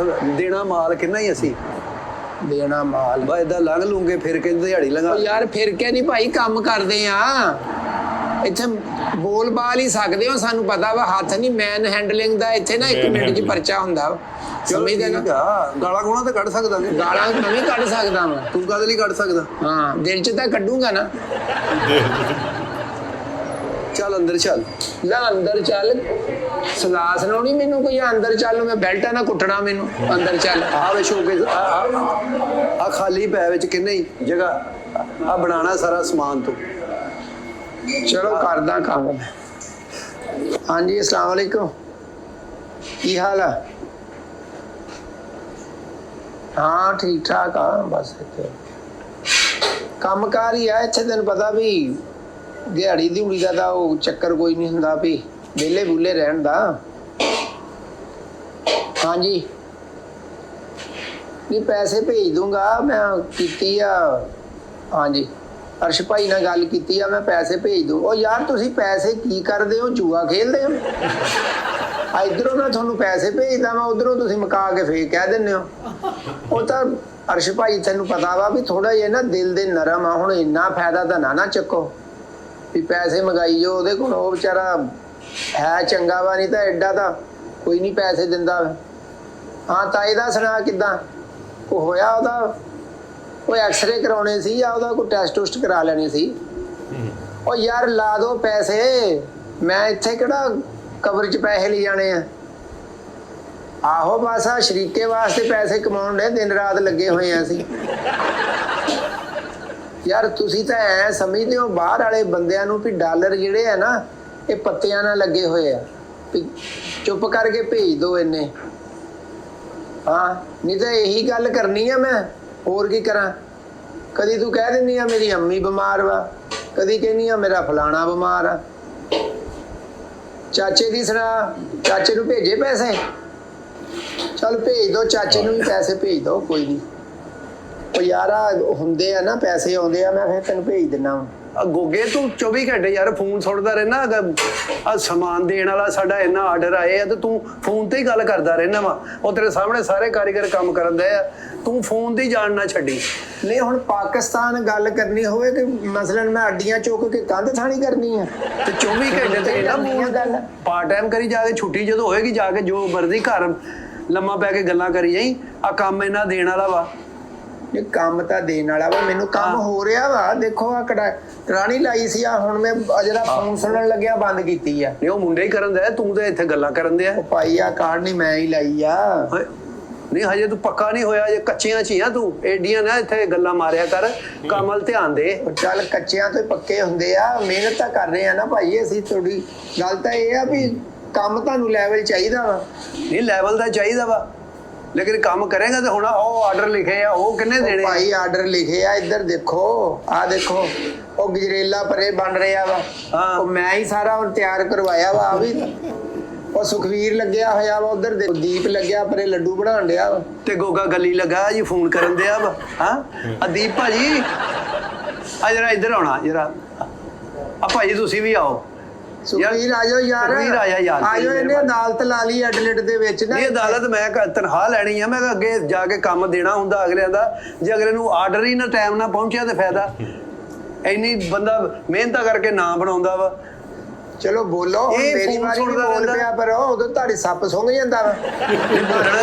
ਦੇਣਾ ਮਾਲ ਕਿੰਨਾ ਹੀ ਅਸੀਂ ਦੇਣਾ ਮਾਲ। ਬਾ ਏਦਾਂ ਲੰਘ ਲੂੰਗੇ ਫਿਰ ਕੇ ਦਿਹਾੜੀ ਲੰਘਾ। ਯਾਰ ਫਿਰ ਕੇ ਨਹੀਂ ਭਾਈ, ਕੰਮ ਕਰਦੇ ਆ ਇੱਥੇ, ਬੋਲ ਬਾਲ ਹੀ ਸਕਦੇ ਹੋ, ਸਾਨੂੰ ਪਤਾ ਵਾ। ਹੱਥ ਨਹੀਂ ਮੈਨ ਹੈਂਡਲਿੰਗ ਦਾ ਇੱਥੇ ਨਾ 1 ਮਿੰਟ 'ਚ ਪਰਚਾ ਹੁੰਦਾ। ਸਮਝਦੇ ਨਾ? ਗਾਲਾਂ ਗੋਣਾ ਤਾਂ ਕੱਢ ਸਕਦਾ। ਗਾਲਾਂ ਮੈਂ ਵੀ ਕੱਢ ਸਕਦਾ ਵਾਂ। ਤੂੰ ਕਾਹਦੇ ਲਈ ਕੱਢ ਸਕਦਾ? ਹਾਂ ਦਿਲ 'ਚ ਤਾਂ ਕੱਢੂਗਾ ਨਾ। ਚੱਲ ਅੰਦਰ ਚੱਲ। ਲੈ ਅੰਦਰ ਚੱਲ, ਸਲਾਹ ਸੁਣਾਉਣੀ ਮੈਨੂੰ ਕੋਈ? ਅੰਦਰ ਚੱਲ, ਮੈਂ ਬੈਲਟਾ ਨਾ ਕੁੱਟਣਾ ਮੈਨੂੰ। ਅੰਦਰ ਚੱਲ। ਆ ਵੇ ਸ਼ੋਕੇ ਆ ਖਾਲੀ ਪੈ ਵਿੱਚ ਕਿੰਨੇ ਹੀ ਜਗ੍ਹਾ ਆ ਬਣਾਣਾ ਸਾਰਾ ਸਮਾਨ ਤੂੰ। ਚਲੋ ਕਰਦਾ ਕੰਮ। ਹਾਂਜੀ अस्सलाम वालेकुम, ਕੀ ਹਾਲ ਆ? ਹਾਂ ਠੀਕ ਠਾਕ ਆ, ਬਸ ਇੱਥੇ ਕੰਮ ਕਾਰ ਹੀ ਆ ਇੱਥੇ। ਤੈਨੂੰ ਪਤਾ ਵੀ ਦਿਹਾੜੀ ਦਿਹੂੜੀ ਦਾ ਤਾਂ ਉਹ ਚੱਕਰ ਕੋਈ ਨਹੀਂ ਹੁੰਦਾ ਵੀ ਵਿਹਲੇ ਬੁੱਲੇ ਰਹਿਣ ਦਾ। ਹਾਂਜੀ ਨਹੀਂ ਪੈਸੇ ਭੇਜ ਦੂੰਗਾ ਮੈਂ, ਕੀਤੀ ਆ। ਹਾਂਜੀ ਅਰਸ਼ ਭਾਈ ਨਾਲ ਗੱਲ ਕੀਤੀ ਆ, ਮੈਂ ਪੈਸੇ ਭੇਜ ਦੂੰ। ਉਹ ਯਾਰ ਤੁਸੀਂ ਪੈਸੇ ਕੀ ਕਰਦੇ ਹੋ, ਜੂਆ ਖੇਲਦੇ ਹੋ? ਇਧਰੋਂ ਮੈਂ ਤੁਹਾਨੂੰ ਪੈਸੇ ਭੇਜਦਾ, ਮੈਂ ਉਧਰੋਂ ਤੁਸੀਂ ਮੁਕਾ ਕੇ ਫੇਰ ਕਹਿ ਦਿੰਦੇ ਹੋ। ਉਹ ਤਾਂ ਅਰਸ਼ ਭਾਈ ਤੈਨੂੰ ਪਤਾ ਵਾ ਵੀ ਥੋੜਾ ਜਿਹਾ ਨਾ ਦਿਲ ਦੇ ਨਰਮ ਆ। ਹੁਣ ਇੰਨਾ ਫਾਇਦਾ ਤਾਂ ਨਾ ਚੱਕੋ ਵੀ ਪੈਸੇ ਮੰਗਾਈ ਜੋ ਉਹਦੇ ਕੋਲ। ਉਹ ਵਿਚਾਰਾ ਹੈ ਚੰਗਾ ਵਾ, ਨਹੀਂ ਤਾਂ ਐਡਾ ਤਾਂ ਕੋਈ ਨਹੀਂ ਪੈਸੇ ਦਿੰਦਾ। ਹਾਂ ਤਾਂ ਇਹਦਾ ਸੁਣਾ ਕਿੱਦਾਂ ਕੋ ਹੋਇਆ? ਉਹਦਾ ਕੋਈ ਐਕਸਰੇ ਕਰਾਉਣੇ ਸੀ ਜਾਂ ਉਹਦਾ ਕੋਈ ਟੈਸਟ ਟੁਸਟ ਕਰਾ ਲੈਣੇ ਸੀ। ਉਹ ਯਾਰ ਲਾ ਦੋ ਪੈਸੇ, ਮੈਂ ਇੱਥੇ ਕਿਹੜਾ ਕਬਰ 'ਚ ਪੈਸੇ ਲੈ ਜਾਣੇ ਆ। ਆਹੋ ਬਸ ਆ ਸ਼ਰੀਕੇ ਵਾਸਤੇ ਪੈਸੇ ਕਮਾਉਣ ਦੇ ਦਿਨ ਰਾਤ ਲੱਗੇ ਹੋਏ ਆ ਅਸੀਂ। ਯਾਰ ਤੁਸੀਂ ਤਾਂ ਐ ਸਮਝਦੇ ਹੋ ਬਾਹਰ ਵਾਲੇ ਬੰਦਿਆਂ ਨੂੰ ਵੀ ਡਾਲਰ ਜਿਹੜੇ ਆ ਨਾ ਇਹ ਪੱਤਿਆਂ ਨਾਲ ਲੱਗੇ ਹੋਏ ਆ, ਵੀ ਚੁੱਪ ਕਰਕੇ ਭੇਜ ਦੋ ਇੰਨੇ। ਹਾਂ ਨਹੀਂ ਤਾਂ ਇਹੀ ਗੱਲ ਕਰਨੀ ਆ ਮੈਂ, ਹੋਰ ਕੀ ਕਰਾਂ? ਕਦੀ ਤੂੰ ਕਹਿ ਦਿੰਦੀ ਆ ਮੇਰੀ ਅੰਮੀ ਬਿਮਾਰ ਵਾ, ਕਦੀ ਕਹਿੰਦੀ ਆ ਮੇਰਾ ਫਲਾਣਾ ਬਿਮਾਰ ਆ। ਚਾਚੇ ਦੀ ਸੁਣਾ, ਚਾਚੇ ਨੂੰ ਭੇਜੇ ਪੈਸੇ? ਚੱਲ ਭੇਜ ਦੋ, ਚਾਚੇ ਨੂੰ ਵੀ ਪੈਸੇ ਭੇਜ ਦੋ, ਕੋਈ ਨਹੀਂ। ਉਹ ਯਾਰਾ ਹੁੰਦੇ ਆ ਨਾ ਪੈਸੇ ਆਉਂਦੇ ਆ, ਮੈਂ ਫਿਰ ਤੈਨੂੰ ਭੇਜ ਦਿੰਦਾ। ਗੋਗੇ ਤੂੰ 24 ਘੰਟੇ ਯਾਰ ਫੋਨ ਸੁਣਦਾ ਰਹਿਣਾ। ਆ ਸਮਾਨ ਦੇਣ ਵਾਲਾ ਸਾਡਾ ਇੰਨਾ ਆਰਡਰ ਆਏ ਆ ਤੇ ਤੂੰ ਫੋਨ ਤੇ ਹੀ ਗੱਲ ਕਰਦਾ ਰਹਿਣਾ ਵਾ। ਉਹ ਤੇਰੇ ਸਾਹਮਣੇ ਸਾਰੇ ਕਾਰੀਗਰ ਕੰਮ ਕਰਨ ਦੇ ਆ, ਤੂੰ ਫੋਨ ਦੀ ਜਾਣ ਨਾ ਛੱਡੀ। ਨਹੀਂ ਹੁਣ ਪਾਕਿਸਤਾਨ ਗੱਲ ਕਰਨੀ ਹੋਵੇ ਕਿ ਮਸਲਨ ਮੈਂ ਅੱਡੀਆਂ ਚੁੱਕ ਕੇ ਕੰਧ ਥਾਣੀ ਕਰਨੀ ਆ ਤੇ 24 ਘੰਟੇ ਤੇ ਨਾ ਗੱਲ ਪਾਰਟ ਟਾਈਮ ਕਰੀ ਜਾ ਕੇ, ਛੁੱਟੀ ਜਦੋਂ ਹੋਏਗੀ ਜਾ ਕੇ ਜੋ ਮਰਜ਼ੀ ਘਰ ਲੰਮਾ ਪੈ ਕੇ ਗੱਲਾਂ ਕਰੀ ਜਾਈ। ਆ ਕੰਮ ਇਹਨਾਂ ਦੇਣ ਵਾਲਾ ਵਾ। ਇਹ ਕੰਮ ਤਾਂ ਦੇਣ ਵਾਲਾ ਵਾ, ਮੈਨੂੰ ਕੰਮ ਹੋ ਰਿਹਾ ਵਾ। ਦੇਖੋ ਆ ਕਰਾਣੀ ਲਾਈ ਸੀ ਆ, ਹੁਣ ਮੈਂ ਜਿਹੜਾ ਫੋਨ ਸੁਣਨ ਲੱਗਿਆ ਬੰਦ ਕੀਤੀ ਆ। ਨਹੀਂ ਉਹ ਮੁੰਡੇ ਹੀ ਕਰਨ ਦੇ, ਤੂੰ ਤੇ ਇੱਥੇ ਗੱਲਾਂ ਕਰਨ ਦੇ ਆ। ਉਹ ਭਾਈ ਆ ਕਾਰਡ ਨਹੀਂ ਮੈਂ ਹੀ ਲਾਈ ਆ। ਨਹੀਂ ਹਜੇ ਤੂੰ ਪੱਕਾ ਨਹੀਂ ਹੋਇਆ, ਜੇ ਕੱਚੀਆਂ ਚ ਹੀ ਆ ਤੂੰ। ਏਡੀਆਂ ਨਾ ਇੱਥੇ ਗੱਲਾਂ ਮਾਰਿਆ ਕਰ, ਕੰਮ ਵੱਲ ਧਿਆਨ ਦੇ। ਚੱਲ ਕੱਚਿਆਂ ਤੋਂ ਪੱਕੇ ਹੁੰਦੇ ਆ, ਮਿਹਨਤ ਤਾਂ ਕਰ ਰਹੇ ਆ ਨਾ ਭਾਈ ਅਸੀਂ। ਥੋੜੀ ਗੱਲ ਤਾਂ ਇਹ ਆ ਵੀ ਕੰਮ ਤੁਹਾਨੂੰ ਲੈਵਲ ਚਾਹੀਦਾ ਵਾ। ਨਹੀਂ ਲੈਵਲ ਦਾ ਚਾਹੀਦਾ ਵਾ, ਲੇਕਿਨ ਕੰਮ ਕਰੇਗਾ ਤੇ ਹੁਣ ਉਹ ਆਰਡਰ ਲਿਖੇ ਆ, ਉਹ ਕਿੰਨੇ ਦੇਣੇ? ਭਾਈ ਆਰਡਰ ਲਿਖੇ ਆ, ਇੱਧਰ ਦੇਖੋ ਆ ਦੇਖੋ ਉਹ ਗਜਰੇਲਾ ਪਰੇ ਬਣ ਰਿਹਾ ਵਾ। ਉਹ ਮੈਂ ਹੀ ਸਾਰਾ ਹੁਣ ਤਿਆਰ ਕਰਵਾਇਆ ਵਾ। ਆ ਵੀ ਉਹ ਸੁਖਵੀਰ ਲੱਗਿਆ ਹੋਇਆ ਵਾ, ਉਧਰ ਦੀਪ ਲੱਗਿਆ ਪਰੇ ਲੱਡੂ ਬਣਾਉਣ ਡਿਆ ਵਾ। ਤੇ ਗੋਗਾ ਗੱਲੀ ਲੱਗਾ ਜੀ ਫੋਨ ਕਰਨ ਦਿਆ ਵਾ। ਹਾਂ ਦੀਪ ਭਾਜੀ ਆ ਜਰਾ ਇੱਧਰ ਆਉਣਾ ਜਰਾ। ਆ ਭਾਜੀ ਤੁਸੀਂ ਵੀ ਆਓ। ਸੁਖਵੀਰ ਆ ਜਾਓ ਯਾਰ, ਸੁਖਵੀਰ ਆ ਜਾ ਯਾਰ। ਆ ਜਾਓ। ਇਹਨੇ ਅਦਾਲਤ ਲਾ ਲਈ ਐਡਲੇਟ ਦੇ ਵਿੱਚ ਨਾ। ਇਹ ਅਦਾਲਤ ਮੈਂ ਤਨਖਾਹ ਲੈਣੀ ਆ, ਮੈਂ ਅੱਗੇ ਜਾ ਕੇ ਕੰਮ ਦੇਣਾ ਹੁੰਦਾ ਅਗਲਿਆਂ ਦਾ। ਜੇ ਅਗਲੇ ਨੂੰ ਆਰਡਰ ਹੀ ਨਾ ਟਾਈਮ ਨਾਲ ਪਹੁੰਚਿਆ ਤੇ ਫਾਇਦਾ। ਇੰਨੀ ਬੰਦਾ ਮਿਹਨਤਾਂ ਕਰਕੇ ਨਾ ਬਣਾਉਂਦਾ ਵਾ। ਚਲੋ ਬੋਲੋ, ਮੇਰੀ ਵਾਰੀ ਬੋਲ ਪਿਆ ਪਰ ਉਦੋਂ ਤੁਹਾਡੀ ਸੱਪ ਸੁੰਘ ਜਾਂਦਾ ਵਾ।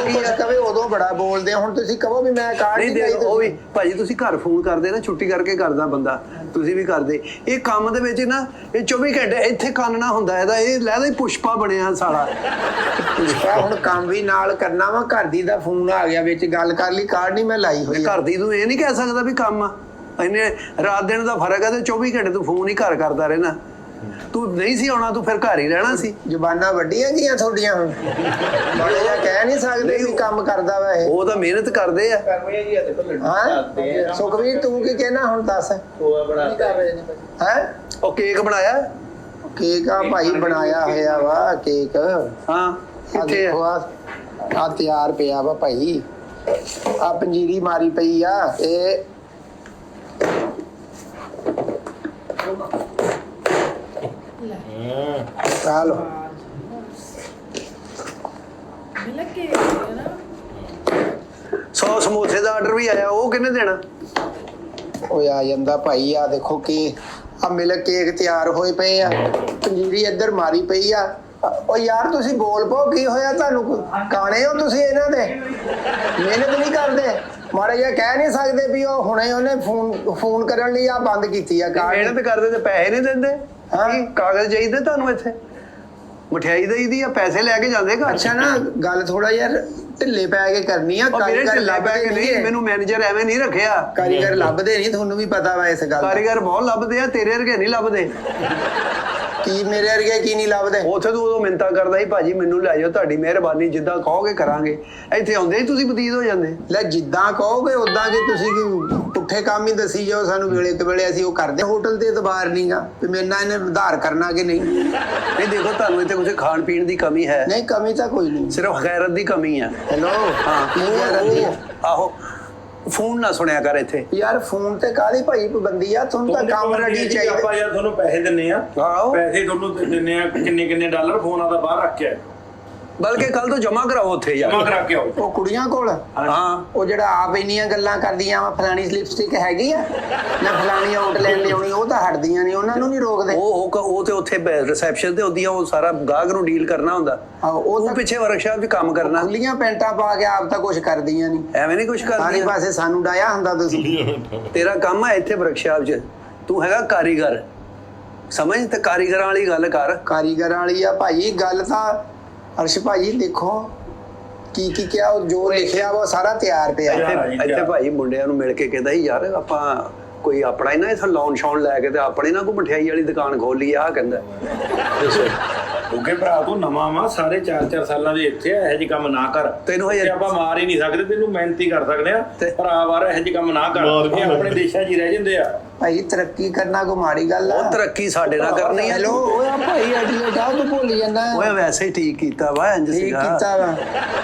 ਕੁਝ ਕਵੇ ਉਦੋਂ ਬੜਾ ਬੋਲਦੇ। ਹੁਣ ਤੁਸੀਂ ਕਹੋ ਵੀ ਮੈਂ ਕਾਰਡ ਨਹੀਂ ਦੇਈ। ਉਹ ਵੀ ਭਾਜੀ ਤੁਸੀਂ ਘਰ ਫੋਨ ਕਰਦੇ ਨਾ, ਛੁੱਟੀ ਕਰਕੇ ਕਰਦਾ ਬੰਦਾ, ਤੁਸੀਂ ਵੀ ਕਰਦੇ। ਇਹ ਕੰਮ ਦੇ ਵਿੱਚ ਨਾ ਇਹ 24 ਘੰਟੇ ਇੱਥੇ ਕੰਨਣਾ ਹੁੰਦਾ ਇਹਦਾ। ਇਹ ਲੈਦਾ ਹੀ ਪੁਸ਼ਪਾ ਬਣਿਆ ਸਾਲਾ। ਪੁਸ਼ਪਾ ਹੁਣ ਕੰਮ ਵੀ ਨਾਲ ਕਰਨਾ ਵਾ। ਘਰ ਦੀ ਦਾ ਫੋਨ ਆ ਗਿਆ ਵਿੱਚ, ਗੱਲ ਕਰ ਲਈ, ਕਾਰਡ ਨਹੀਂ ਮੈਂ ਲਾਈ ਹੋਈ। ਘਰ ਦੀ ਤੂੰ ਇਹ ਨਹੀਂ ਕਹਿ ਸਕਦਾ ਵੀ ਕੰਮ ਆ। ਇਹਨੇ ਰਾਤ ਦਿਨ ਦਾ ਫਰਕ ਹੈ ਤੇ 24 ਘੰਟੇ ਤੂੰ ਫੋਨ ਹੀ ਘਰ ਕਰਦਾ ਰਹਿਣਾ। ਤੂੰ ਨਹੀਂ ਸੀ ਆਉਣਾ, ਤੂੰ ਫਿਰ ਘਰ ਹੀ ਰਹਿਣਾ ਸੀ। ਜ਼ੁਬਾਨਾਂ ਵੱਡੀਆਂ ਗਈਆਂ ਤੁਹਾਡੀਆਂ ਹੁਣ। ਮਾੜਾ ਜਿਹਾ ਕਹਿ ਨਹੀਂ ਸਕਦੇ ਵੀ ਕੰਮ ਕਰਦਾ ਵਾ ਇਹ। ਉਹ ਤਾਂ ਮਿਹਨਤ ਕਰਦੇ ਆ। ਹਾਂ ਸੁਖਵੀਰ ਤੂੰ ਕੀ ਕਹਿਣਾ ਹੁਣ ਦੱਸ। ਹੈ ਉਹ ਕੇਕ ਬਣਾਇਆ? ਕੇਕ ਆ ਭਾਈ ਬਣਾਇਆ ਹੋਇਆ ਵਾ ਕੇਕ। ਹਾਂ ਕਿੱਥੇ ਆ ਤਿਆਰ ਪਿਆ ਵਾ ਭਾਈ। ਆ ਪੰਜੀਰੀ ਮਾਰੀ ਪਈ ਆ। ਇਹ ਚਲੋ 100 ਸਮੋਸੇ ਦਾ ਆਰਡਰ ਵੀ ਆਇਆ, ਉਹ ਕਿਹਨੇ ਦੇਣਾ? ਉਹ ਆ ਜਾਂਦਾ ਭਾਈ। ਆ ਦੇਖੋ ਕਿ ਆ ਮਿਲਕ ਕੇਕ ਤਿਆਰ ਹੋਏ ਪਏ ਆ, ਪੰਜੀਰੀ ਇੱਧਰ ਮਾਰੀ ਪਈ ਆ। ਉਹ ਯਾਰ ਤੁਸੀਂ ਬੋਲ ਪੋ, ਕੀ ਹੋਇਆ ਤੁਹਾਨੂੰ? ਕਾਣੇ ਹੋ ਤੁਸੀਂ ਇਹਨਾਂ ਦੇ? ਮਿਹਨਤ ਨਹੀਂ ਕਰਦੇ? ਮਾੜਾ ਜਿਹਾ ਕਹਿ ਨਹੀਂ ਸਕਦੇ ਵੀ ਉਹ ਹੁਣੇ ਉਹਨੇ ਫੋਨ ਕਰਨ ਲਈ ਆ ਬੰਦ ਕੀਤੀ ਆ ਕਾਰਡ? ਮਿਹਨਤ ਕਰਦੇ ਤੇ ਪੈਸੇ ਨਹੀਂ ਦਿੰਦੇ। ਹਾਂ ਕਾਗਜ਼ ਚਾਹੀਦੇ ਤੁਹਾਨੂੰ ਇੱਥੇ? ਮਠਿਆਈ ਦੇਈਦੀ ਆ, ਪੈਸੇ ਲੈ ਕੇ ਜਾਂਦੇ ਘਰ। ਅੱਛਾ ਨਾ ਗੱਲ ਥੋੜਾ ਯਾਰ ਢਿੱਲੇ ਪੈ ਕੇ ਕਰਨੀ ਆ। ਕਾਰੀਗਰ ਲੱਭਦੇ ਨਹੀਂ, ਮੈਨੂੰ ਮੈਨੇਜਰ ਐਵੇਂ ਨਹੀਂ ਰੱਖਿਆ। ਕਾਰੀਗਰ ਲੱਭਦੇ ਨਹੀਂ, ਤੁਹਾਨੂੰ ਵੀ ਪਤਾ ਵਾ ਇਸ ਗੱਲ ਦਾ। ਕਾਰੀਗਰ ਬਹੁਤ ਲੱਭਦੇ ਆ, ਤੇਰੇ ਵਰਗੇ ਨਹੀਂ ਲੱਭਦੇ। ਕੀ ਮੇਰੇ ਵਰਗੇ ਕੀ ਨਹੀਂ ਲੱਭਦੇ? ਉੱਥੇ ਤੂੰ ਉਦੋਂ ਮਿੰਤਾ ਕਰਦਾ ਸੀ ਭਾਜੀ ਮੈਨੂੰ ਲੈ ਜਾਓ, ਤੁਹਾਡੀ ਮਿਹਰਬਾਨੀ, ਜਿੱਦਾਂ ਕਹੋਗੇ ਕਰਾਂਗੇ। ਇੱਥੇ ਆਉਂਦੇ ਹੀ ਤੁਸੀਂ ਬਤੀਤ ਹੋ ਜਾਂਦੇ। ਲੈ ਜਿੱਦਾਂ ਕਹੋਗੇ ਉਦਾਂ ਕਿ ਤੁਸੀਂ ਕੀ ਪੁੱਠੇ ਕੰਮ ਹੀ ਦੱਸੀ ਜਾਓ ਸਾਨੂੰ ਵੇਲੇ ਤੇ ਵੇਲੇ। ਅਸੀਂ ਉਹ ਕਰਦੇ ਹੋਟਲ ਤੇ ਇਤਬਾਰ ਨਹੀਂਗਾ ਵੀ ਮੇਰੇ ਨਾਲ ਇਹਨੇ ਉਧਾਰ ਕਰਨਾ ਕਿ ਨਹੀਂ। ਨਹੀਂ ਦੇਖੋ ਤੁਹਾਨੂੰ ਇੱਥੇ ਕੁਝ ਖਾਣ ਪੀਣ ਦੀ ਕਮੀ ਹੈ ਨਹੀਂ? ਕਮੀ ਤਾਂ ਕੋਈ ਨਹੀਂ, ਸਿਰਫ ਗੈਰਤ ਦੀ ਕਮੀ ਆ। ਹੈਲੋ ਹਾਂ ਆਹੋ ਫੋਨ ਨਾ ਸੁਣਿਆ ਕਰ ਇੱਥੇ ਯਾਰ। ਫੋਨ ਤੇ ਕਾਹਦੀ ਭਾਈ ਪਾਬੰਦੀ ਆ? ਤੁਹਾਨੂੰ ਤਾਂ ਕੰਮ ਰੈਡੀ ਚਾਹੀਦਾ। ਆਪਾਂ ਯਾਰ ਤੁਹਾਨੂੰ ਪੈਸੇ ਦਿੰਨੇ ਆ, ਆਹੋ ਪੈਸੇ ਤੁਹਾਨੂੰ ਦਿੰਨੇ ਆ। ਕਿੰਨੇ ਡਾਲਰ ਫੋਨਾਂ ਦਾ ਬਾਹਰ ਰੱਖ ਕੇ ਆਏ। ਬਲਕਿ ਕੱਲ ਤੋਂ ਜਮਾ ਕਰਾਓ ਉੱਥੇ ਯਾਰ। ਜਮਾ ਕਰਾ ਕੇ ਆਓ। ਉਹ ਕੁੜੀਆਂ ਕੋਲ? ਹਾਂ ਉਹ ਜਿਹੜਾ ਆਪ ਇੰਨੀਆਂ ਗੱਲਾਂ ਕਰਦੀਆਂ ਵਾ, ਫਲਾਣੀ ਲਿਪਸਟਿਕ ਹੈਗੀ ਆ, ਮੈਂ ਫਲਾਣੀ ਆਊਟਲਾਈਨ ਲਿਆਉਣੀ, ਉਹ ਤਾਂ ਹਟਦੀਆਂ ਨਹੀਂ, ਉਹਨਾਂ ਨੂੰ ਨਹੀਂ ਰੋਕਦੇ। ਉਹ ਤੇ ਉੱਥੇ ਰਿਸੈਪਸ਼ਨ ਤੇ ਹੁੰਦੀਆਂ, ਉਹ ਸਾਰਾ ਗਾਹਕ ਨੂੰ ਡੀਲ ਕਰਨਾ ਹੁੰਦਾ। ਉਹ ਪਿੱਛੇ ਵਰਕਸ਼ਾਪ 'ਚ ਕੰਮ ਕਰਨਾ। ਖੁੱਲੀਆਂ ਪੈਂਟਾਂ ਪਾ ਕੇ ਆਪ ਤਾਂ ਕੁਝ ਕਰਦੀਆਂ ਨਹੀਂ। ਐਵੇਂ ਨਹੀਂ ਕੁਝ ਕਰਦੀਆਂ। ਸਾਰੇ ਪਾਸੇ ਸਾਨੂੰ ਡਾਇਆ ਹੁੰਦਾ ਤੁਸੀਂ। ਤੇਰਾ ਕੰਮ ਹੈ ਇੱਥੇ ਵਰਕਸ਼ਾਪ 'ਚ, ਤੂੰ ਹੈਗਾ ਕਾਰੀਗਰ, ਸਮਝ? ਤੇ ਕਾਰੀਗਰਾਂ ਵਾਲੀ ਗੱਲ ਕਰ। ਕਾਰੀਗਰਾਂ ਵਾਲੀ ਆ ਭਾਈ ਗੱਲ ਤਾਂ। ਅਰਸ਼ ਭਾਈ ਦੇਖੋ ਕੀ ਕਿਹਾ, ਉਹ ਜੋ ਲਿਖਿਆ ਵਾ ਸਾਰਾ ਤਿਆਰ ਪਿਆ। ਇੱਥੇ ਭਾਈ ਮੁੰਡਿਆਂ ਨੂੰ ਮਿਲ ਕੇ ਕਹਿੰਦਾ ਸੀ ਯਾਰ ਆਪਾਂ ਕੋਈ ਆਪਣਾ ਹੀ ਨਾ ਇੱਥੇ ਲੋਨ ਸ਼ੌਨ ਲੈ ਕੇ ਤੇ ਆਪਣੇ ਨਾ ਕੋਈ ਮਠਿਆਈ ਵਾਲੀ ਦੁਕਾਨ ਖੋਲੀ ਆ। ਕਹਿੰਦਾ ਕਿਉਂਕਿ ਭਰਾ ਤੂੰ ਨਵਾਂ ਵਾ, ਸਾਰੇ 4-4 ਸਾਲਾਂ ਦੇ ਇੱਥੇ ਆ। ਇਹੋ ਜਿਹੇ ਕੰਮ ਨਾ ਕਰ। ਤੈਨੂੰ ਹਜੇ ਆਪਾਂ ਮਾਰ ਹੀ ਨਹੀਂ ਸਕਦੇ, ਤੈਨੂੰ ਮਿਹਨਤੀ ਕਰ ਸਕਦੇ ਆ। ਭਰਾ ਵਾਰ ਇਹੋ ਜਿਹੇ ਕੰਮ ਨਾ ਕਰ, ਇਹ ਆਪਣੇ ਦੇਸ਼ਾਂ 'ਚ ਹੀ ਰਹਿ ਜਾਂਦੇ ਆ। ਭਾਈ ਤਰੱਕੀ ਕਰਨਾ ਕੋਈ ਮਾੜੀ ਗੱਲ ਆ? ਉਹ ਤਰੱਕੀ ਸਾਡੇ ਨਾਲ ਕਰਨੀ ਆ। ਹੈਲੋ ਓਏ ਆ ਭਾਈ ਐਡੀਓ ਦਾ ਤੂੰ ਭੁੱਲ ਜਾਂਦਾ। ਓਏ ਵੈਸੇ ਹੀ ਠੀਕ ਕੀਤਾ ਵਾ, ਇੰਜ ਸੀਗਾ। ਠੀਕ ਕੀਤਾ ਵਾ,